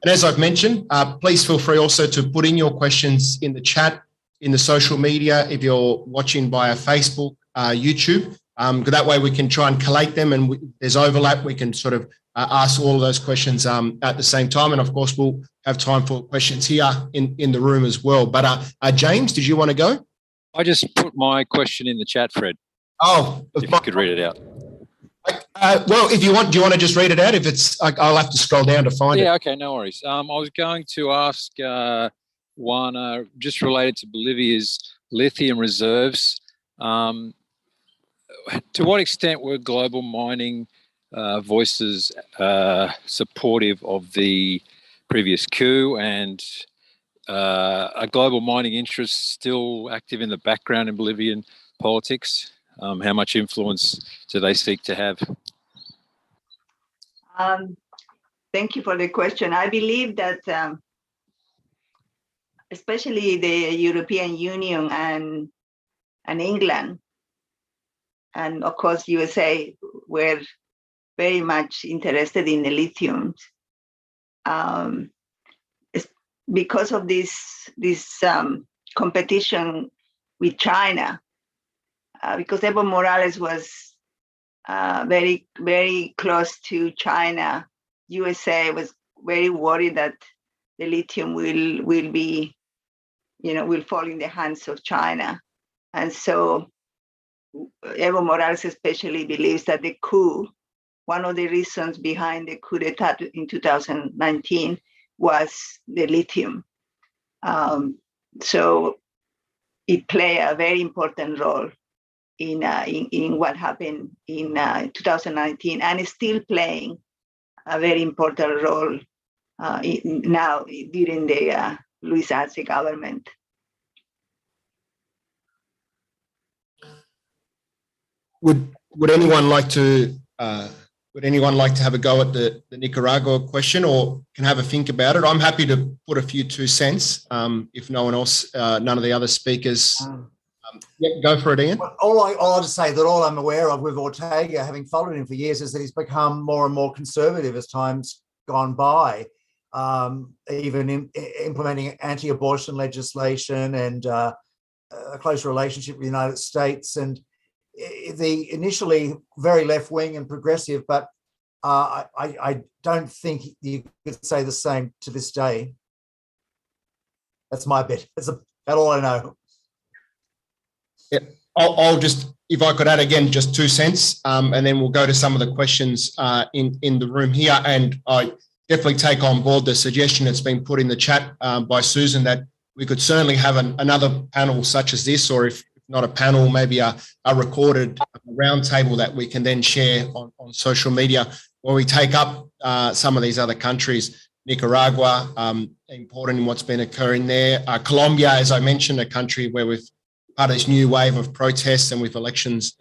And as I've mentioned, please feel free also to put in your questions in the chat, in the social media, if you're watching via Facebook, YouTube. That way we can try and collate them, and there's overlap. We can sort of ask all of those questions at the same time. And of course, we'll have time for questions here in the room as well. But James, did you want to go? I just put my question in the chat, Fred. Oh, if you could read it out. Well, if you want, do you want to just read it out? If it's, I'll have to scroll down to find it. Yeah, okay, no worries. I was going to ask Juana, just related to Bolivia's lithium reserves. To what extent were global mining voices supportive of the previous coup, and are global mining interests still active in the background in Bolivian politics? How much influence do they seek to have? Thank you for the question. I believe that especially the European Union and England, and of course USA, were very much interested in the lithium. Because of this competition with China, because Evo Morales was very, very close to China, USA was very worried that the lithium will be, will fall in the hands of China. And so Evo Morales especially believes that the coup, one of the reasons behind the coup d'etat in 2019 was the lithium. So it played a very important role in what happened in 2019, and is still playing a very important role now during the Luis Arce government. Would anyone like to have a go at the Nicaragua question, or can have a think about it? I'm happy to put a few 2 cents if no one else, none of the other speakers Go for it, Ian. I'll just say that all I'm aware of with Ortega, having followed him for years, is that he's become more and more conservative as time's gone by, even implementing anti-abortion legislation and a close relationship with the United States, and the initially very left-wing and progressive, but I don't think you could say the same to this day. That's my bit. That's about all I know. Yeah, I'll just, if I could add again, just 2 cents, and then we'll go to some of the questions in the room here. And I definitely take on board the suggestion that's been put in the chat by Susan that we could certainly have another panel such as this, or if not a panel, maybe a recorded roundtable that we can then share on social media, where we take up some of these other countries. Nicaragua, important in what's been occurring there. Colombia, as I mentioned, a country where we've part of this new wave of protests and with elections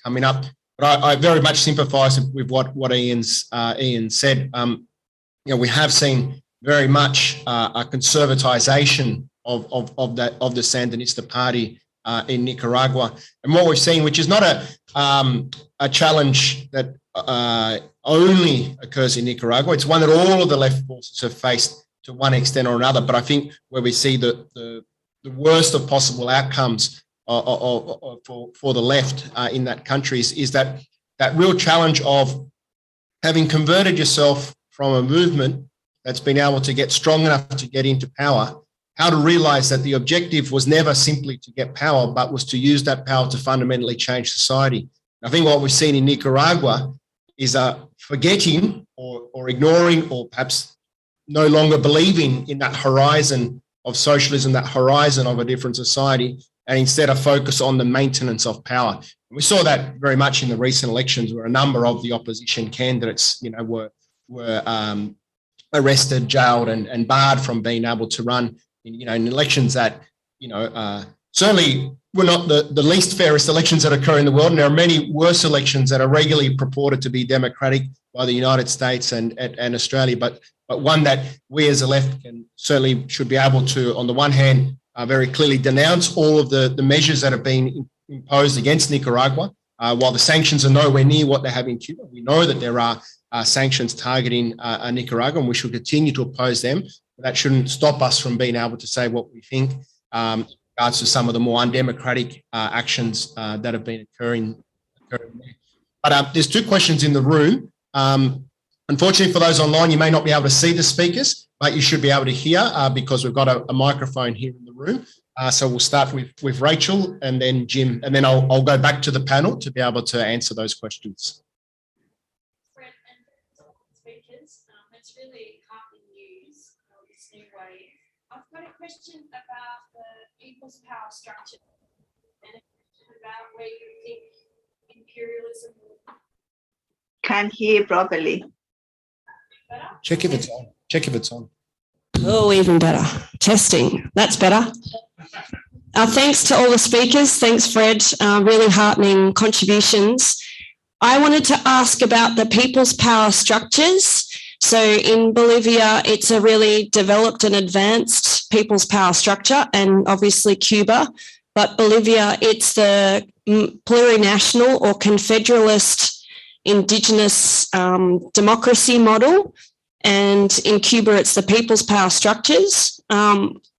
coming up. But I very much sympathise with what Ian said. We have seen very much a conservatisation of the Sandinista party in Nicaragua, and what we've seen, which is not a challenge that only occurs in Nicaragua. It's one that all of the left forces have faced to one extent or another. But I think where we see the worst of possible outcomes for the left in that country is that real challenge of having converted yourself from a movement that's been able to get strong enough to get into power, how to realize that the objective was never simply to get power, but was to use that power to fundamentally change society. I think what we've seen in Nicaragua is forgetting or ignoring, or perhaps no longer believing in that horizon of socialism, that horizon of a different society, and instead of focus on the maintenance of power. And we saw that very much in the recent elections, where a number of the opposition candidates, were arrested, jailed, and barred from being able to run in elections that, certainly were not the least fairest elections that occur in the world. And there are many worse elections that are regularly purported to be democratic by the United States and Australia, but one that we as a left certainly should be able to, on the one hand, very clearly denounce all of the measures that have been imposed against Nicaragua. While the sanctions are nowhere near what they have in Cuba, we know that there are sanctions targeting Nicaragua, and we should continue to oppose them. But that shouldn't stop us from being able to say what we think in regards to some of the more undemocratic actions that have been occurring there. But there's 2 questions in the room. Unfortunately, for those online, you may not be able to see the speakers, but you should be able to hear because we've got a microphone here in the room. So we'll start with Rachel and then Jim, and then I'll go back to the panel to be able to answer those questions. Fred and speakers, it's really heartening news of this new wave. I've got a question about the people's power structure and a question about where you think imperialism will. Can't hear properly. Better? Check if it's on. Check if it's on. Oh, even better. Testing. That's better. Thanks to all the speakers. Thanks, Fred. Really heartening contributions. I wanted to ask about the people's power structures. So in Bolivia, it's a really developed and advanced people's power structure, and obviously Cuba. But Bolivia, it's the plurinational or confederalist Indigenous democracy model. And in Cuba, it's the people's power structures.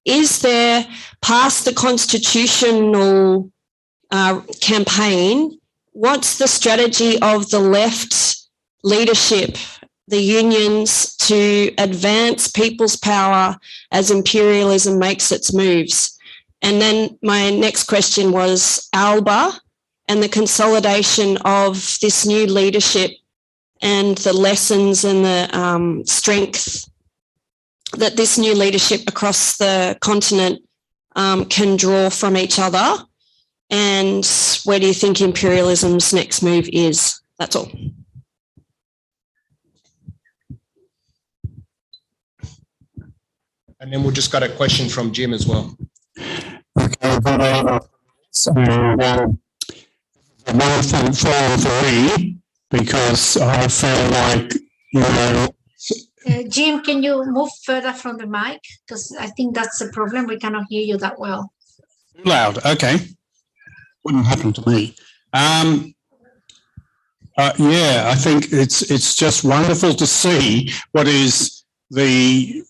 Is there, past the constitutional campaign, what's the strategy of the left leadership, the unions, to advance people's power as imperialism makes its moves? And then my next question was ALBA and the consolidation of this new leadership and the lessons and the strength that this new leadership across the continent can draw from each other. And where do you think imperialism's next move is? That's all. And then we've just got a question from Jim as well. Okay, so one thing for me, because I feel like, Jim, can you move further from the mic? Because I think that's the problem. We cannot hear you that well. Too loud. Okay. wouldn't happen to me. I think it's just wonderful to see what is the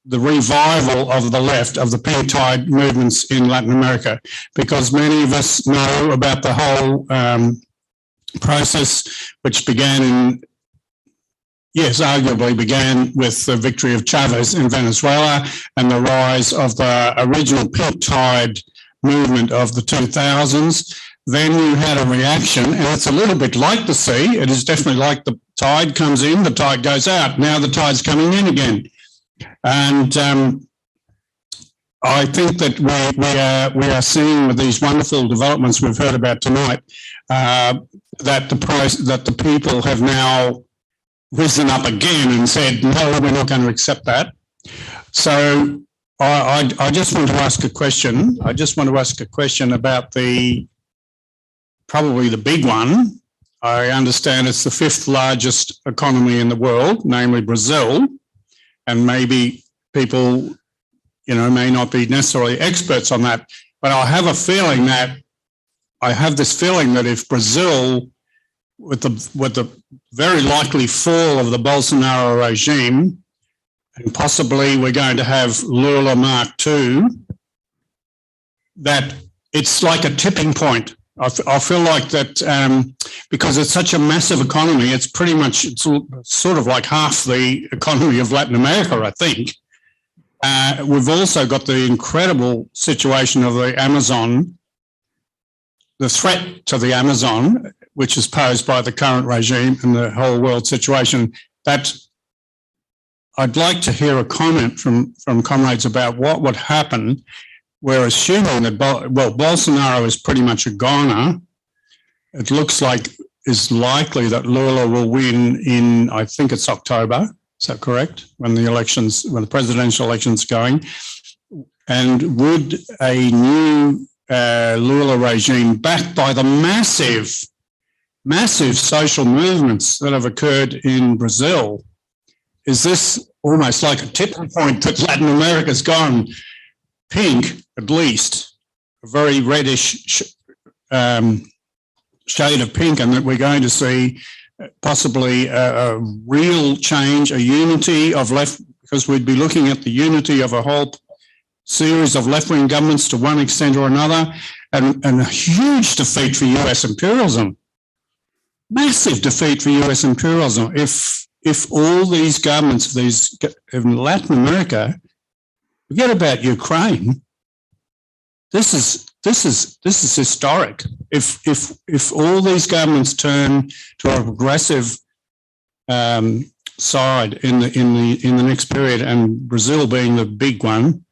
revival of the left, of the pink tide movements in Latin America, because many of us know about the whole process which arguably began with the victory of Chavez in Venezuela and the rise of the original pink tide movement of the 2000s. Then you had a reaction, and it's a little bit like the sea. It is definitely like the tide comes in, the tide goes out. Now the tide's coming in again. And I think that we are seeing with these wonderful developments we've heard about tonight, that the people have now risen up again and said, no, we're not going to accept that. So I just want to ask a question. I just want to ask a question about probably the big one. I understand it's the 5th largest economy in the world, namely Brazil, and maybe people, may not be necessarily experts on that, but I have this feeling that if Brazil, with the very likely fall of the Bolsonaro regime, and possibly we're going to have Lula Mark II, that it's like a tipping point. I feel like that because it's such a massive economy, it's sort of like half the economy of Latin America, I think. We've also got the incredible situation of the Amazon, the threat to the Amazon, which is posed by the current regime and the whole world situation. That I'd like to hear a comment from comrades about what would happen. We're assuming that, Bolsonaro is pretty much a goner. It looks like it's likely that Lula will win in, I think it's October. Is that correct? When the presidential election's going. And would a new Lula regime backed by the massive social movements that have occurred in Brazil, is this almost like a tipping point that Latin America's gone pink, at least, a very reddish shade of pink, and that we're going to see possibly a real change, a unity of left, because we'd be looking at the unity of a whole series of left-wing governments to one extent or another, and a huge defeat for US imperialism. Massive defeat for US imperialism. If all these governments, in Latin America, forget about Ukraine. This is historic. If all these governments turn to a progressive side in the next period, and Brazil being the big one,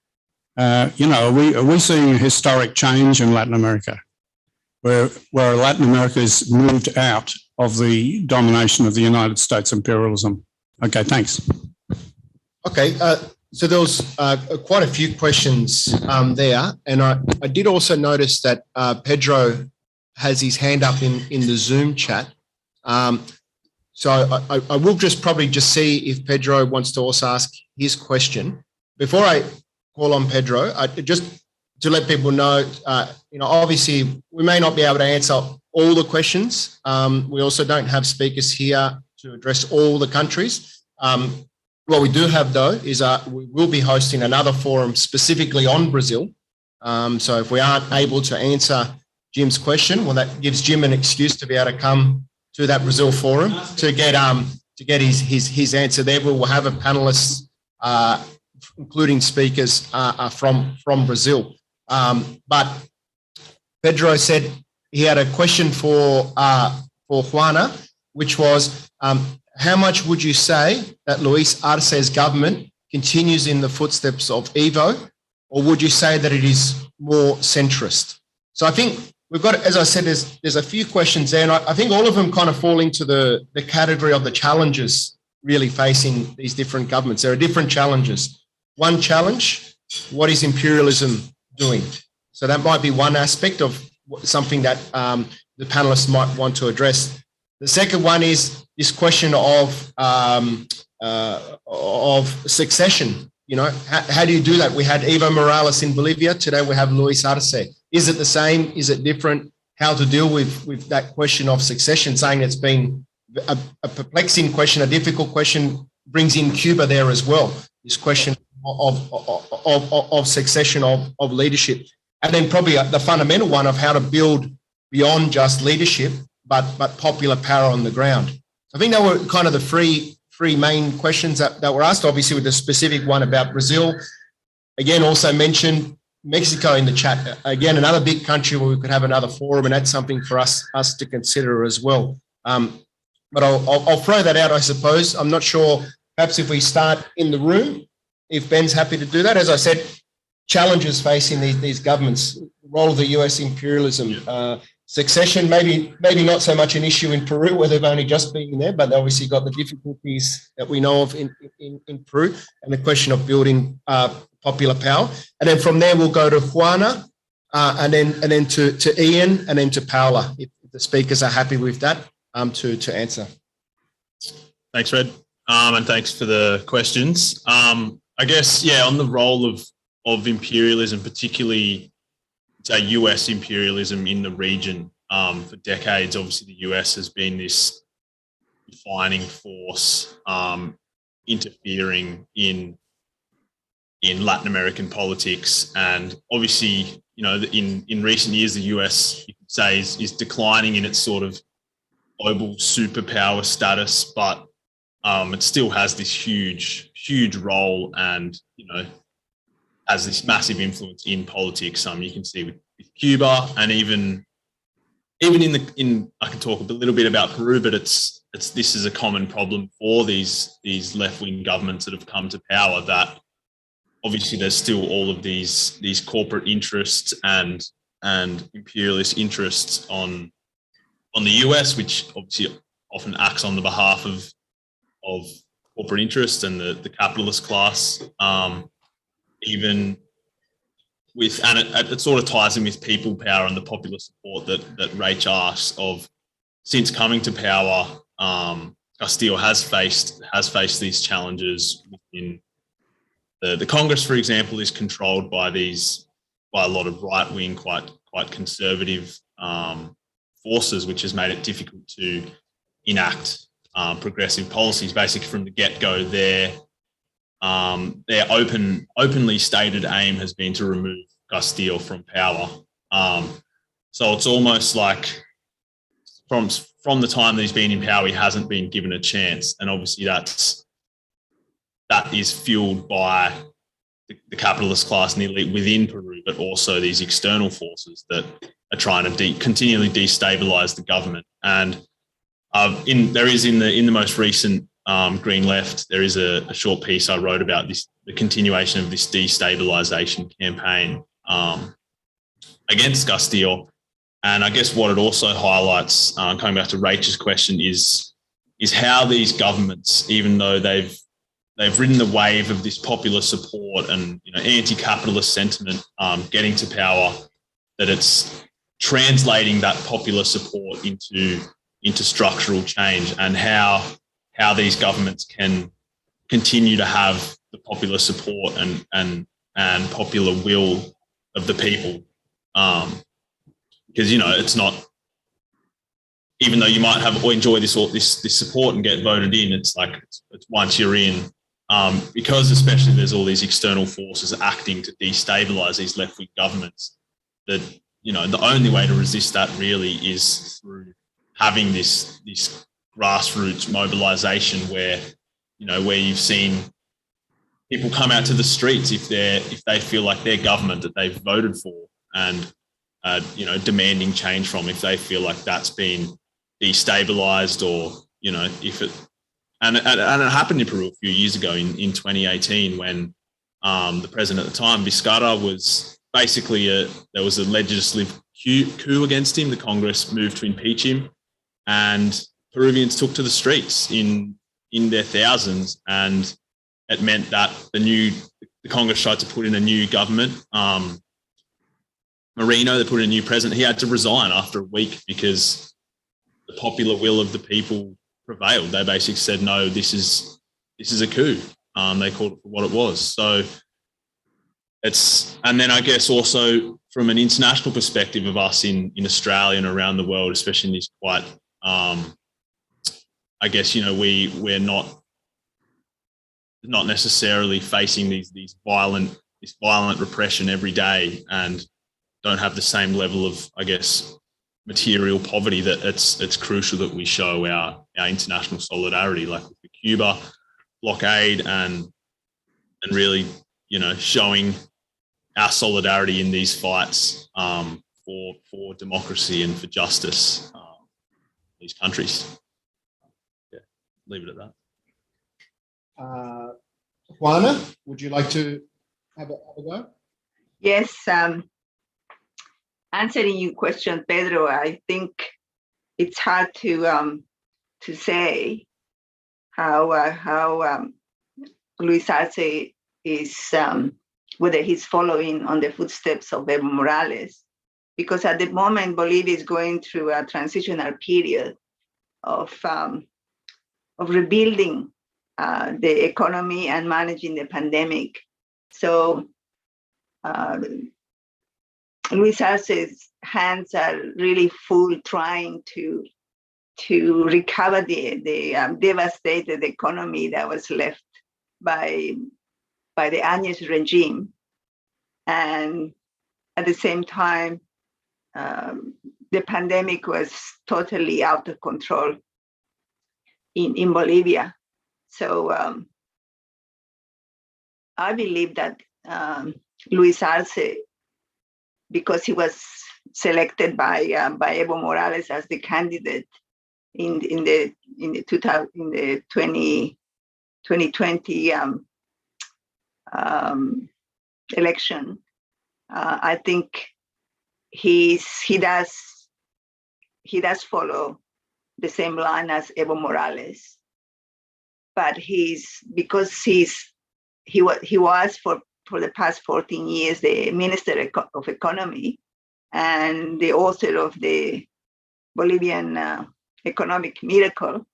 are we seeing a historic change in Latin America, where Latin America has moved out of the domination of the United States imperialism? Okay, thanks. Okay. So there was quite a few questions there, and I did also notice that Pedro has his hand up in the Zoom chat. So I will probably see if Pedro wants to also ask his question. Before I call on Pedro, just to let people know, obviously we may not be able to answer all the questions. We also don't have speakers here to address all the countries. What we do have, though, is we will be hosting another forum specifically on Brazil. So if we aren't able to answer Jim's question, well, that gives Jim an excuse to be able to come to that Brazil forum to get his answer there. We will have a panelist, including speakers from Brazil. But Pedro said he had a question for Juana, which was, how much would you say that Luis Arce's government continues in the footsteps of Evo, or would you say that it is more centrist? So I think we've got, as I said, there's a few questions there, and I think all of them kind of fall into the category of the challenges really facing these different governments. There are different challenges. One challenge, what is imperialism doing? So that might be one aspect of something that the panelists might want to address. The second one is this question of succession. How do you do that? We had Evo Morales in Bolivia. Today we have Luis Arce. Is it the same? Is it different? How to deal with that question of succession, saying it's been a perplexing question, a difficult question, brings in Cuba there as well, this question of succession of leadership. And then probably the fundamental one of how to build beyond just leadership, but popular power on the ground. I think that were kind of the three main questions that were asked, obviously with the specific one about Brazil. Again, also mentioned Mexico in the chat. Again, another big country where we could have another forum, and that's something for us to consider as well. But I'll throw that out, I suppose. I'm not sure, perhaps if we start in the room, if Ben's happy to do that. As I said, challenges facing these governments, the role of the US imperialism, succession, maybe not so much an issue in Peru where they've only just been there, but they obviously got the difficulties that we know of in Peru, and the question of building popular power. And then from there, we'll go to Juana, and then to Ian, and then to Paula, if the speakers are happy with that, to answer. Thanks, Red. And thanks for the questions. I guess, on the role of imperialism, particularly say US imperialism in the region, for decades, obviously the US has been this defining force, interfering in Latin American politics. And obviously, in recent years, the US, you could say, is declining in its sort of global superpower status, but it still has this huge role, and has this massive influence in politics. You can see with Cuba, and even in I can talk a little bit about Peru, but this is a common problem for these left-wing governments that have come to power, that obviously there's still all of these corporate interests and imperialist interests on the US, which obviously often acts on the behalf of corporate interests and the capitalist class. Even with, and it sort of ties in with people power and the popular support that Rach asked of. Since coming to power, Castillo has faced these challenges within the Congress, for example, is controlled by a lot of right-wing, quite conservative forces, which has made it difficult to enact progressive policies. Basically, from the get-go, their openly stated aim has been to remove Castillo from power. So it's almost like from the time that he's been in power, he hasn't been given a chance, and obviously that is fueled by the capitalist class and the elite within Peru, but also these external forces that are trying to continually destabilize the government. And in the most recent Green Left, there is a short piece I wrote about the continuation of this destabilization campaign against Castillo. And I guess what it also highlights, coming back to Rachel's question, is how these governments, even though they've ridden the wave of this popular support and anti-capitalist sentiment getting to power, that it's translating that popular support into structural change, and how these governments can continue to have the popular support and popular will of the people. Because it's not, even though you might have or enjoy this support and get voted in, it's like it's once you're in, because especially there's all these external forces acting to destabilize these left-wing governments, that the only way to resist that really is through having this grassroots mobilization where you've seen people come out to the streets if they feel like their government that they've voted for and demanding change from, if they feel like that's been destabilized, or if it and it happened in Peru a few years ago in 2018 when the president at the time, Vizcarra, was basically there was a legislative coup against him. The Congress moved to impeach him, and Peruvians took to the streets in their thousands, and it meant that the Congress tried to put in a new government. Moreno, they put in a new president. He had to resign after a week because the popular will of the people prevailed. They basically said, no, this is a coup. They called it for what it was. So and then I guess also from an international perspective of us in Australia and around the world, especially in these quite, I guess, we're not necessarily facing this violent repression every day, and don't have the same level of, I guess, material poverty, that it's crucial that we show our international solidarity, like with the Cuba blockade, and really, showing our solidarity in these fights for democracy and for justice in these countries. Yeah, leave it at that. Juana, would you like to have a go? Yes. Answering your question, Pedro, I think it's hard to say how Luis Arce is, whether he's following on the footsteps of Evo Morales, because at the moment Bolivia is going through a transitional period of rebuilding the economy and managing the pandemic. So Luis Arce's hands are really full trying to recover the devastated economy that was left by the Áñez regime. And at the same time, the pandemic was totally out of control in Bolivia. So I believe that Luis Arce, because he was selected by Evo Morales as the candidate in the 2020 election, I think he does follow the same line as Evo Morales, but he was for the past 14 years the Minister of Economy and the author of the Bolivian economic miracle.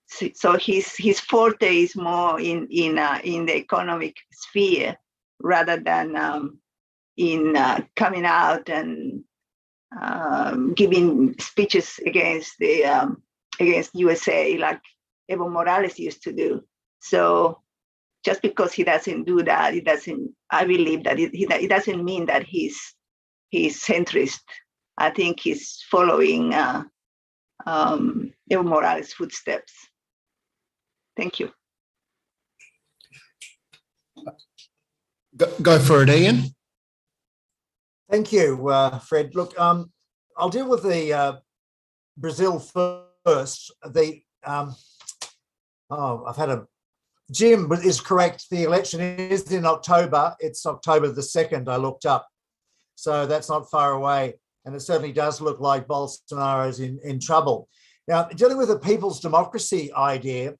So his forte is more in the economic sphere rather than in coming out and giving speeches against USA like Evo Morales used to do. So just because he doesn't do that, I believe that it doesn't mean that he's centrist. I think he's following Evo Morales' footsteps. Thank you. Go for it, Ian. Thank you, Fred. Look, I'll deal with the Brazil first. I've had a Jim is correct. The election is in October. It's October the 2nd, I looked up. So that's not far away. And it certainly does look like Bolsonaro's in trouble. Now, dealing with the people's democracy idea,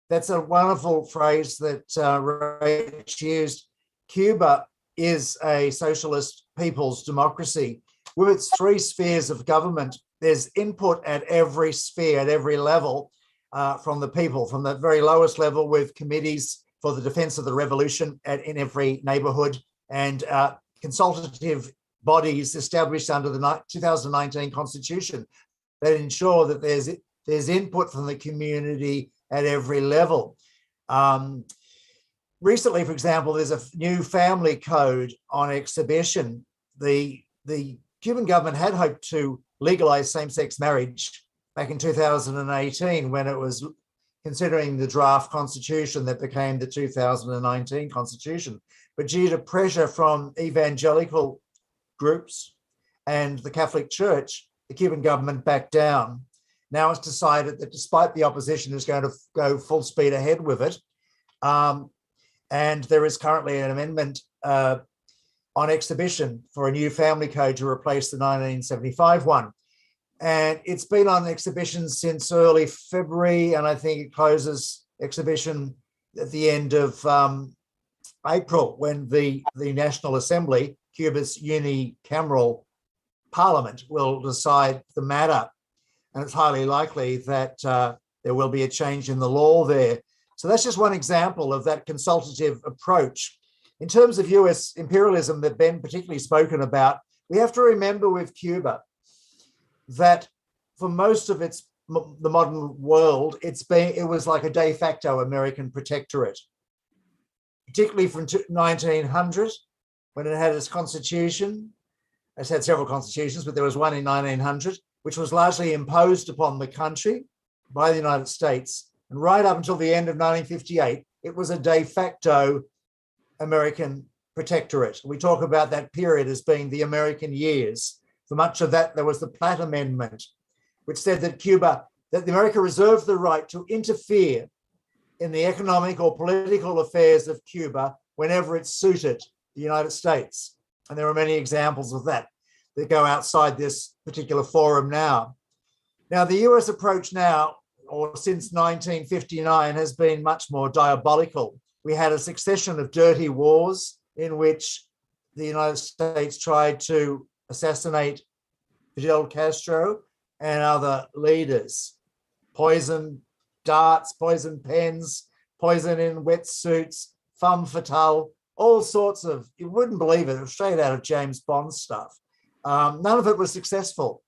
that's a wonderful phrase that Rach used. Cuba is a socialist people's democracy. With its 3 spheres of government, there's input at every sphere, at every level, from the people, from the very lowest level with committees for the defense of the revolution in every neighborhood, and consultative bodies established under the 2019 constitution that ensure that there's input from the community at every level. Recently, for example, there's a new family code on exhibition. The Cuban government had hoped to legalize same-sex marriage back in 2018 when it was considering the draft constitution that became the 2019 constitution. But due to pressure from evangelical groups and the Catholic Church, the Cuban government backed down. Now it's decided that despite the opposition is going to go full speed ahead with it. And there is currently an amendment on exhibition for a new family code to replace the 1975 one. And it's been on exhibition since early February, and I think it closes exhibition at the end of April when the National Assembly, Cuba's unicameral parliament, will decide the matter. And it's highly likely that there will be a change in the law there. So that's just one example of that consultative approach. In terms of US imperialism that Ben particularly spoken about, We have to remember with Cuba that for most of the modern world, it was like a de facto American protectorate, particularly from 1900 when it had its constitution. It's had several constitutions, but there was one in 1900, which was largely imposed upon the country by the United States. And right up until the end of 1958, it was a de facto American protectorate. We talk about that period as being the American years. For much of that, there was the Platt Amendment, which said that America reserved the right to interfere in the economic or political affairs of Cuba whenever it suited the United States. And there are many examples of that go outside this particular forum now. Now, the US approach now, or since 1959, has been much more diabolical. We had a succession of dirty wars in which the United States tried to assassinate Fidel Castro and other leaders. Poison darts, poison pens, poison in wetsuits, femme fatale, all sorts of, you wouldn't believe it, straight out of James Bond stuff. None of it was successful.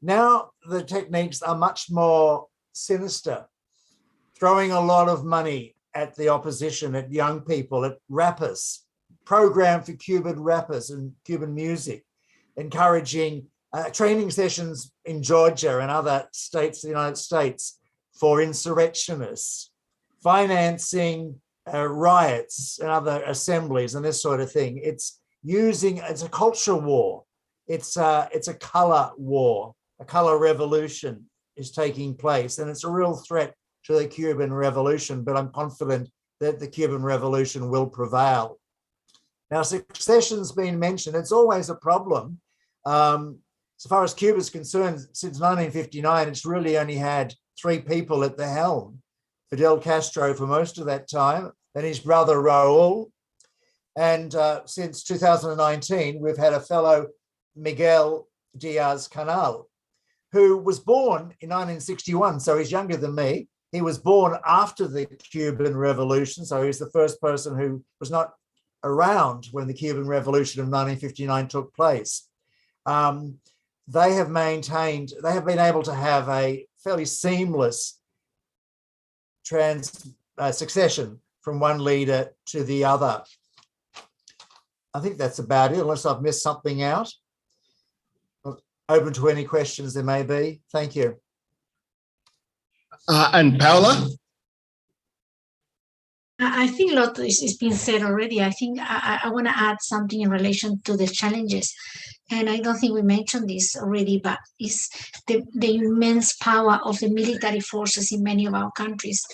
Now the techniques are much more sinister, throwing a lot of money at the opposition, at young people, at rappers, program for Cuban rappers and Cuban music, encouraging training sessions in Georgia and other states of the United States for insurrectionists, financing riots and other assemblies and this sort of thing. It's a culture war. It's a color war. A color revolution is taking place, and it's a real threat to the Cuban Revolution, but I'm confident that the Cuban Revolution will prevail. Now, succession's been mentioned. It's always a problem. So far as Cuba's concerned, since 1959, it's really only had 3 people at the helm. Fidel Castro for most of that time, then his brother Raul. And since 2019, we've had a fellow, Miguel Diaz-Canel, who was born in 1961, so he's younger than me. He was born after the Cuban Revolution, so he's the first person who was not around when the Cuban Revolution of 1959 took place. They have been able to have a fairly seamless succession from one leader to the other. I think that's about it, unless I've missed something out. Open to any questions there may be. Thank you. And Paula? I think a lot is being said already. I think I want to add something in relation to the challenges. And I don't think we mentioned this already, but it's the immense power of the military forces in many of our countries.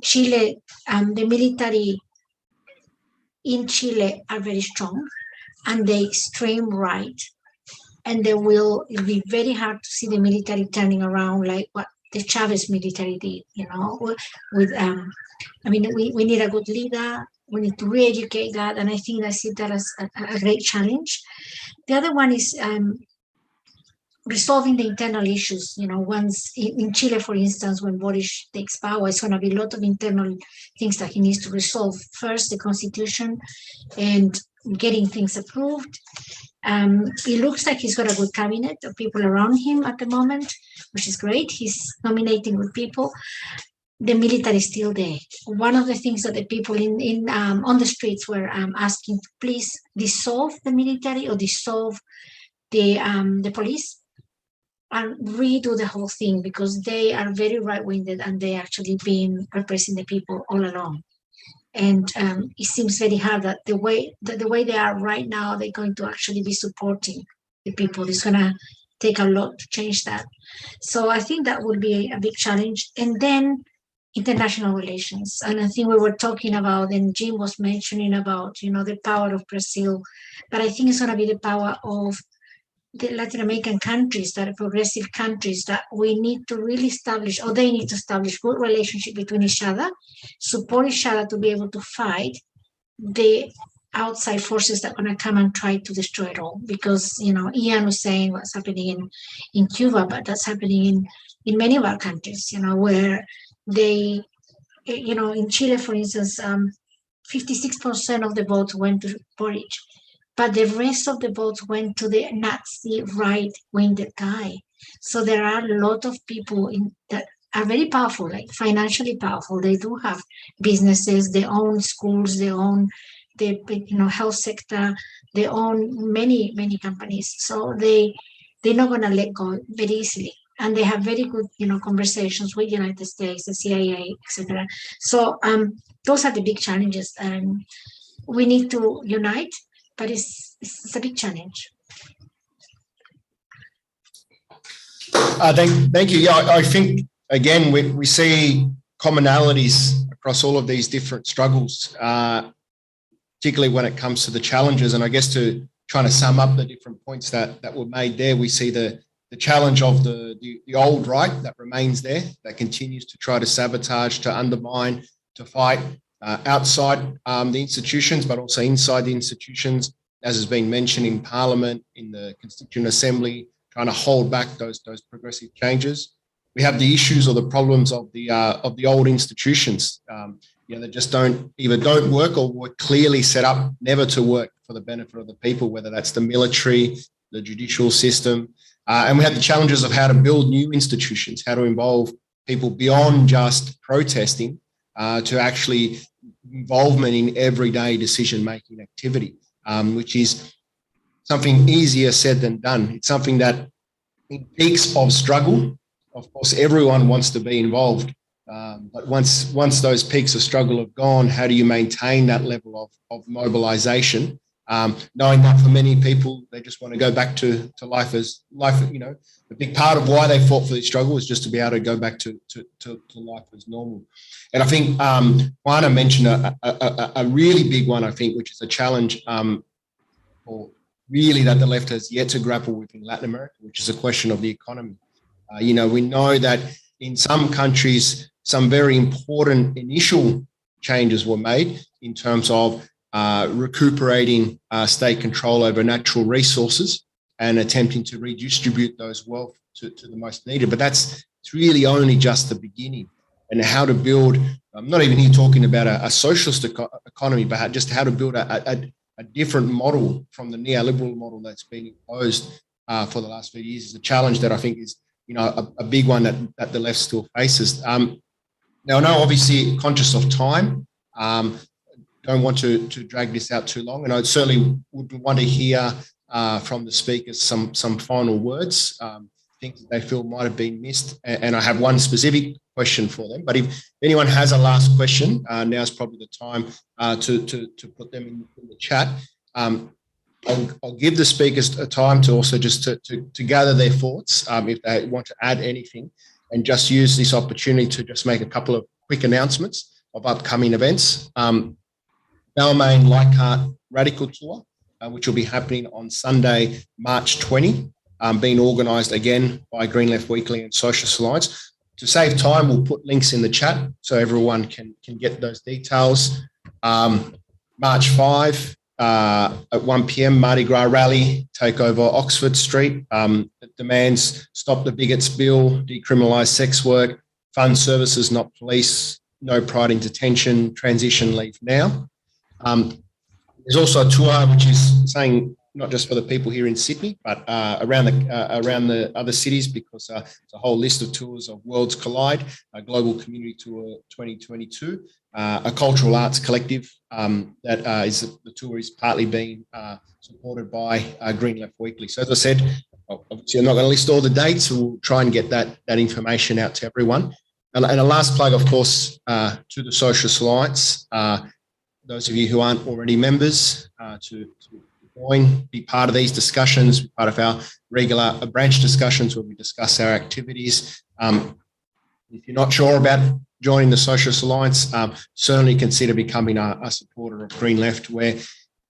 Chile, the military in Chile are very strong, and the extreme right. And it'll be very hard to see the military turning around like what the Chavez military did, we need a good leader. We need to re-educate that. And I think I see that as a great challenge. The other one is resolving the internal issues. Once in Chile, for instance, when Boris takes power, it's going to be a lot of internal things that he needs to resolve. First, the constitution and getting things approved. It looks like he's got a good cabinet of people around him at the moment, which is great. He's nominating good people. The military is still there. One of the things that the people on the streets were asking, please dissolve the military or dissolve the police and redo the whole thing, because they are very right-winged and they actually been repressing the people all along. And it seems very hard that the way they are right now, they're going to actually be supporting the people. It's going to take a lot to change that. So I think that would be a big challenge. And then international relations. And I think we were talking about, and Jim was mentioning about, the power of Brazil. But I think it's going to be the power of the Latin American countries, that are progressive countries, that we need to really establish, or they need to establish good relationship between each other, support each other to be able to fight the outside forces that are going to come and try to destroy it all. Because, Ian was saying what's happening in Cuba, but that's happening in many of our countries, where they, in Chile, for instance, 56% of the votes went to Boric. but the rest of the votes went to the Nazi right-winged guy. So there are a lot of people that are very powerful, like financially powerful. They do have businesses, they own schools, they own the health sector, they own many companies. So they're not going to let go very easily. And they have very good, conversations with the United States, the CIA, etc. So those are the big challenges, and we need to unite, but it's a big challenge. Thank you. Yeah, I think again we see commonalities across all of these different struggles, particularly when it comes to the challenges. And I guess to trying to sum up the different points that were made there, we see the challenge of the old right that remains there, that continues to try to sabotage, to undermine, to fight outside the institutions, but also inside the institutions, as has been mentioned in Parliament, in the Constituent Assembly, trying to hold back those progressive changes. We have the issues or the problems of the old institutions, that just either don't work or were clearly set up never to work for the benefit of the people, whether that's the military, the judicial system. And we have the challenges of how to build new institutions, how to involve people beyond just protesting to actually involvement in everyday decision-making activity, which is something easier said than done. It's something that in peaks of struggle, of course, everyone wants to be involved. But once those peaks of struggle have gone, how do you maintain that level of mobilization? Knowing that for many people, they just want to go back to life as life. A big part of why they fought for this struggle is just to be able to go back to life as normal. And I think Juana mentioned a really big one, I think, which is a challenge or really that the left has yet to grapple with in Latin America, which is a question of the economy. We know that in some countries, some very important initial changes were made in terms of recuperating state control over natural resources and attempting to redistribute those wealth to the most needed. But it's really only just the beginning, and how to build, I'm not even here talking about a socialist economy, but just how to build a different model from the neoliberal model that's been imposed for the last few years is a challenge that I think is, a big one that the left still faces. Now, I know obviously conscious of time, don't want to drag this out too long, and I certainly would want to hear from the speakers some final words, things that they feel might have been missed, and I have one specific question for them. But if anyone has a last question, now's probably the time to put them in the chat. I'll give the speakers a time to also just to gather their thoughts if they want to add anything, and just use this opportunity to just make a couple of quick announcements of upcoming events. Balmain Leichhardt Radical Tour, which will be happening on Sunday, March 20, being organised again by Green Left Weekly and Socialist Alliance. To save time, we'll put links in the chat so everyone can get those details. March 5 at 1 p.m, Mardi Gras rally, take over Oxford Street. It demands stop the bigots bill, decriminalise sex work, fund services, not police, no pride in detention, transition leave now. There's also a tour which is saying not just for the people here in Sydney, but around the other cities, because it's a whole list of tours of Worlds Collide, a Global Community Tour 2022, a cultural arts collective that is the tour is partly being supported by Green Left Weekly. So as I said, obviously I'm not going to list all the dates, so we'll try and get that information out to everyone. And a last plug, of course, to the Socialist Alliance. Those of you who aren't already members, to join, be part of these discussions, be part of our regular branch discussions where we discuss our activities. If you're not sure about joining the Socialist Alliance, certainly consider becoming a supporter of Green Left, where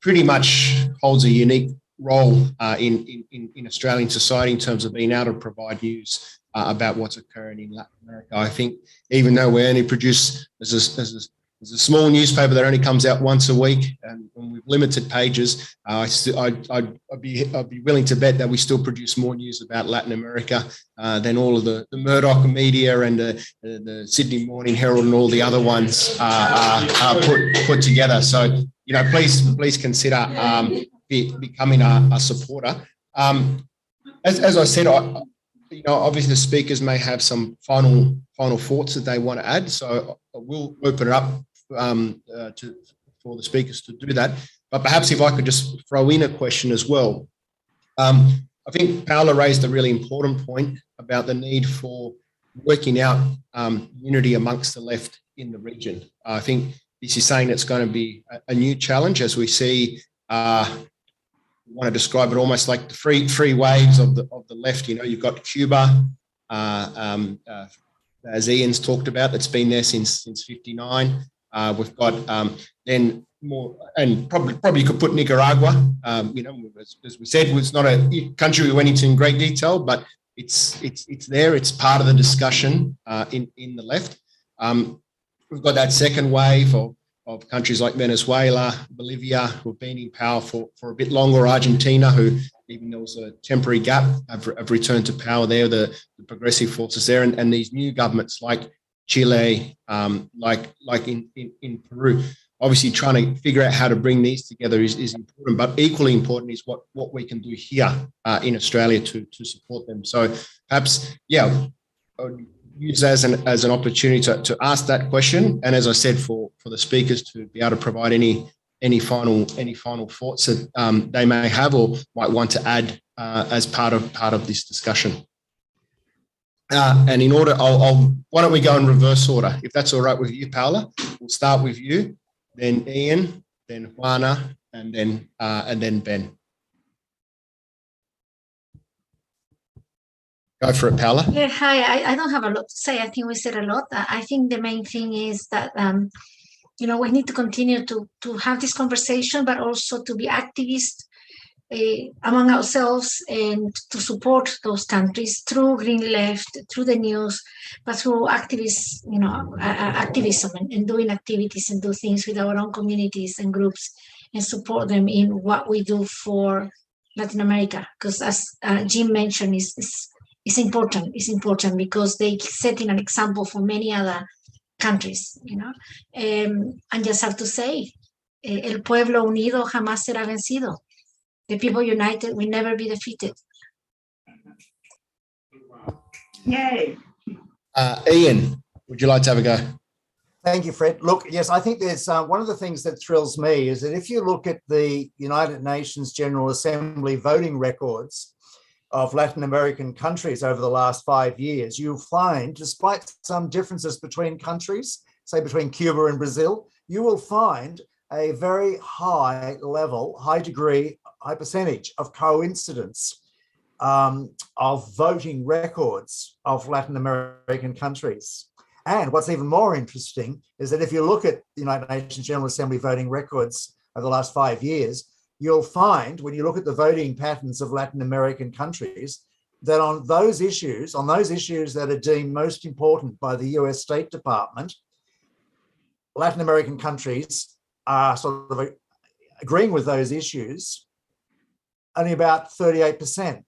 pretty much holds a unique role in Australian society in terms of being able to provide news about what's occurring in Latin America. I think even though we only produce as a small newspaper that only comes out once a week, and with limited pages, I'd be willing to bet that we still produce more news about Latin America than all of the Murdoch media and the Sydney Morning Herald and all the other ones are put together. So please consider becoming a supporter. As I said, obviously the speakers may have some final thoughts that they want to add, so I will open it up for the speakers to do that. But perhaps if I could just throw in a question as well. I think Paula raised a really important point about the need for working out unity amongst the left in the region. I think this is saying it's going to be a new challenge as we see. I want to describe it almost like the three waves of the left. You've got Cuba, as Ian's talked about, that's been there since 59. We've got then more, and probably you could put Nicaragua. As we said, it's not a country we went into in great detail, but it's there. It's part of the discussion in the left. We've got that second wave of countries like Venezuela, Bolivia, who have been in power for a bit longer, Argentina, who, even though there was a temporary gap, have returned to power there, the progressive forces there, and these new governments like Chile, like in Peru. Obviously, trying to figure out how to bring these together is important, but equally important is what we can do here in Australia to support them. So perhaps, use as an opportunity to ask that question, and as I said, for the speakers to be able to provide any final thoughts that they may have or might want to add as part of this discussion. And in order, why don't we go in reverse order, if that's all right with you, Paula? We'll start with you, then Ian, then Juana, and then Ben. Go for it, Paula. Yeah, hi. I don't have a lot to say. I think we said a lot. I think the main thing is that, we need to continue to have this conversation, but also to be activists among ourselves and to support those countries through Green Left, through the news, but through activists, activism and doing activities and do things with our own communities and groups and support them in what we do for Latin America. Because as Jim mentioned, it's important. It's important because they setting an example for many other countries, and just have to say, el pueblo unido jamás será vencido. The people united will never be defeated. Yay. Ian, would you like to have a go? Thank you, Fred. Look, yes, I think there's one of the things that thrills me is that if you look at the United Nations General Assembly voting records of Latin American countries over the last 5 years, you'll find, despite some differences between countries, say between Cuba and Brazil, you will find a very high level, high percentage of coincidence of voting records of Latin American countries. And what's even more interesting is that if you look at the United Nations General Assembly voting records over the last 5 years, you'll find, when you look at the voting patterns of Latin American countries, that on those issues that are deemed most important by the US State Department, Latin American countries are sort of agreeing with those issues only about 38%.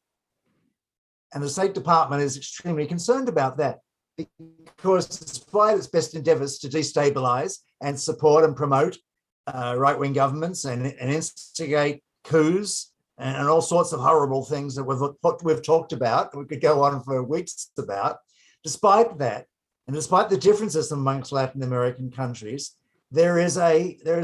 And the State Department is extremely concerned about that because despite its best endeavours to destabilise and support and promote right-wing governments and instigate coups and all sorts of horrible things that we've talked about, we could go on for weeks about. Despite that, and despite the differences amongst Latin American countries, there is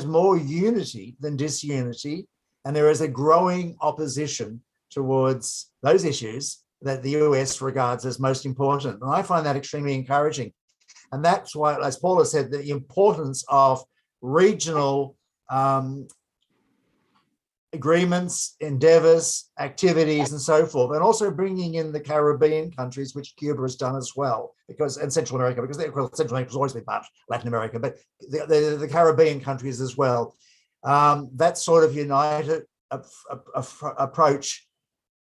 more unity than disunity, and there is a growing opposition towards those issues that the US regards as most important. And I find that extremely encouraging. And that's why, as Paula said, the importance of regional agreements, endeavors, activities, and so forth, and also bringing in the Caribbean countries, which Cuba has done as well, and Central America, because Central America has always been part of Latin America, but the Caribbean countries as well. That sort of united approach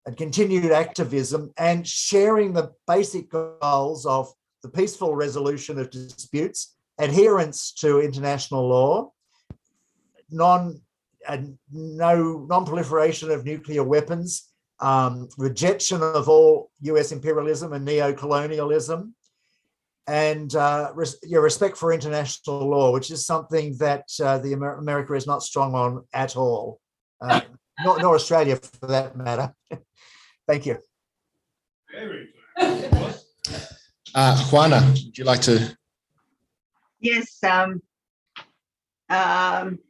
and continued activism and sharing the basic goals of the peaceful resolution of disputes, adherence to international law, non-proliferation of nuclear weapons, rejection of all US imperialism and neo-colonialism, and respect for international law, which is something that America is not strong on at all. nor Australia for that matter. Thank you. Juana, would you like to? Yes,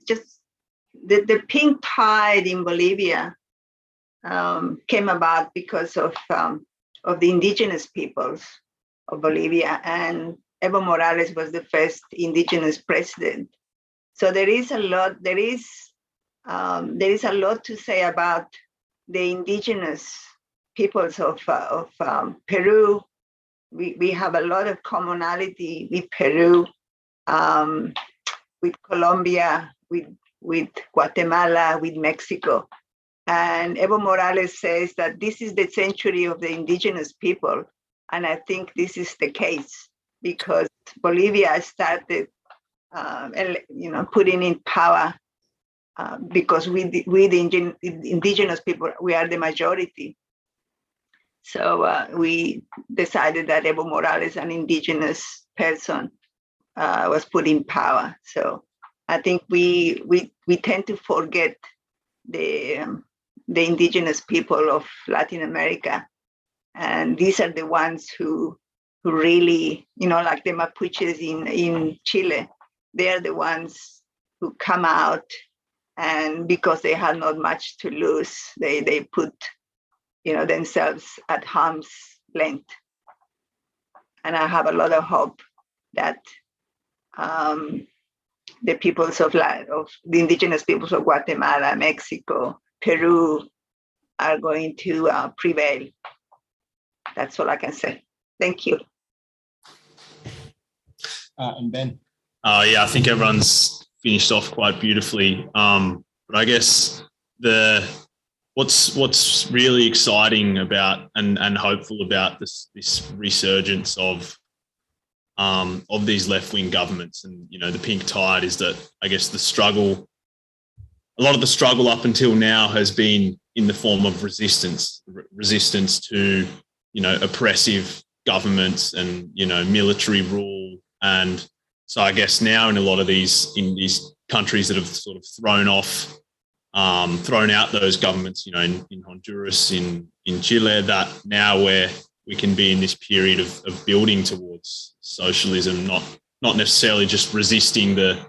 just the pink tide in Bolivia came about because of the indigenous peoples of Bolivia, and Evo Morales was the first indigenous president. So there is a lot to say about the indigenous peoples of Peru. We have a lot of commonality with Peru, with Colombia, with Guatemala, with Mexico. And Evo Morales says that this is the century of the indigenous people. And I think this is the case because Bolivia started, putting in power because we the indigenous people, we are the majority. So we decided that Evo Morales, an indigenous person, was put in power. So I think we tend to forget the indigenous people of Latin America, and these are the ones who really, like the Mapuches in Chile, they are the ones who come out, and because they had not much to lose, they put themselves at harm's length. And I have a lot of hope that the peoples of the indigenous peoples of Guatemala, Mexico, Peru are going to prevail. That's all I can say. Thank you. And Ben? Yeah, I think everyone's finished off quite beautifully. But I guess what's really exciting about and hopeful about this resurgence of these left-wing governments and the pink tide is that I guess a lot of the struggle up until now has been in the form of resistance to oppressive governments and military rule. And so I guess now in a lot of these countries that have sort of thrown out those governments, in Honduras, in Chile, that now we can be in this period of building towards socialism, not necessarily just resisting the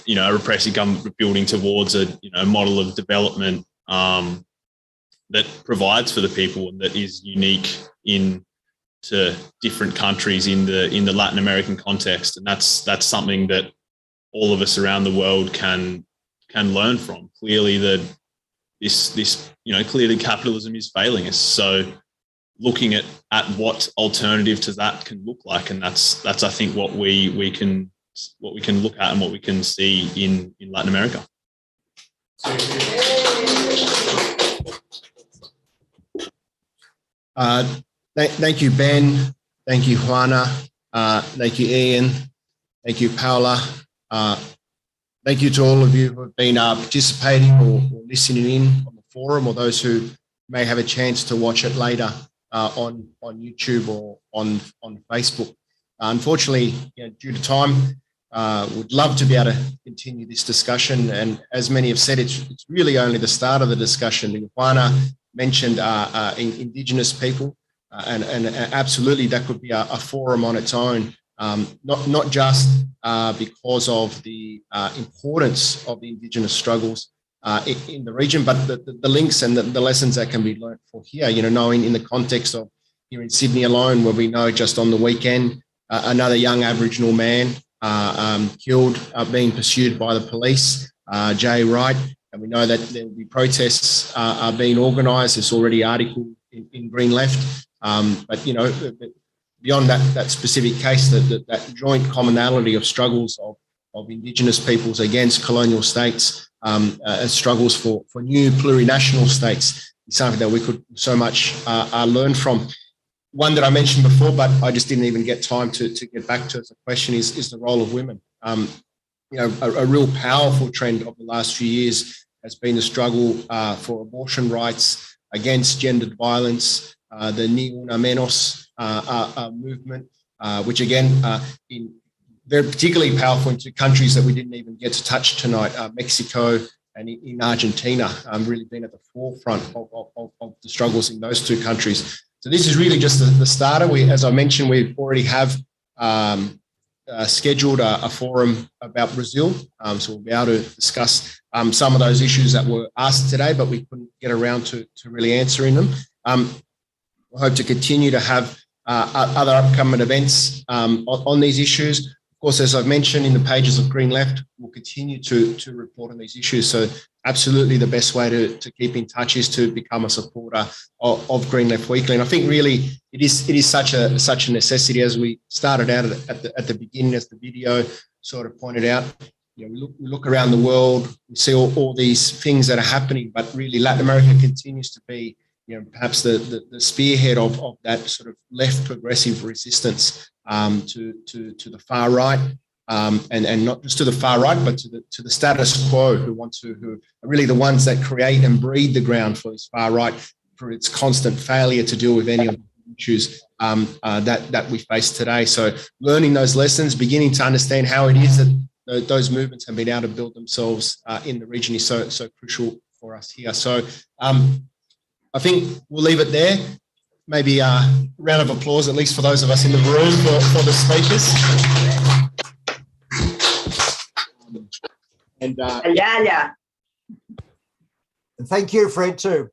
repressive government, but building towards a model of development that provides for the people and that is unique to different countries in the Latin American context. And that's something that all of us around the world can learn from. Clearly clearly capitalism is failing us. So looking at what alternative to that can look like, and that's I think what we can look at and what we can see in Latin America. Thank you, Ben. Thank you, Juana. Thank you, Ian. Thank you, Paula. Thank you to all of you who have been participating or listening in on the forum, or those who may have a chance to watch it later on YouTube or on Facebook. Unfortunately, due to time, would love to be able to continue this discussion. And as many have said, it's really only the start of the discussion. Juana mentioned Indigenous people, and absolutely that could be a forum on its own, not just because of the importance of the Indigenous struggles in the region, but the links and the lessons that can be learned for here, knowing in the context of here in Sydney alone, where we know just on the weekend, another young Aboriginal man killed, being pursued by the police, Jay Wright, and we know that there will be protests are being organised. There's already an article in Green Left, but beyond that specific case, that joint commonality of struggles of Indigenous peoples against colonial states, struggles for new plurinational states, is something that we could so much learn from. One that I mentioned before, but I just didn't even get time to get back to as a question is the role of women. A real powerful trend of the last few years has been the struggle for abortion rights, against gendered violence, the Ni Una Menos movement, which again, they're particularly powerful in two countries that we didn't even get to touch tonight, Mexico and in Argentina, really been at the forefront of the struggles in those two countries. So this is really just the starter. As I mentioned, we already have scheduled a forum about Brazil. So we'll be able to discuss some of those issues that were asked today, but we couldn't get around to really answering them. We hope to continue to have other upcoming events on these issues. Of course, as I've mentioned in the pages of Green Left, we'll continue to report on these issues. So absolutely the best way to keep in touch is to become a supporter of Green Left Weekly. And I think really it is such a necessity, as we started out at the beginning, as the video sort of pointed out. We look around the world, we see all these things that are happening, but really Latin America continues to be perhaps the spearhead of that sort of left progressive resistance to the far right, and not just to the far right, but to the status quo, who are really the ones that create and breed the ground for this far right, for its constant failure to deal with any of the issues that we face today. So learning those lessons, beginning to understand how it is that those movements have been able to build themselves in the region is so crucial for us here. So I think we'll leave it there. Maybe a round of applause, at least for those of us in the room, for the speakers. And And thank you, Fred, too.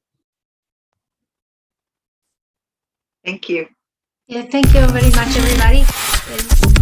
Thank you. Yeah, thank you very much, everybody.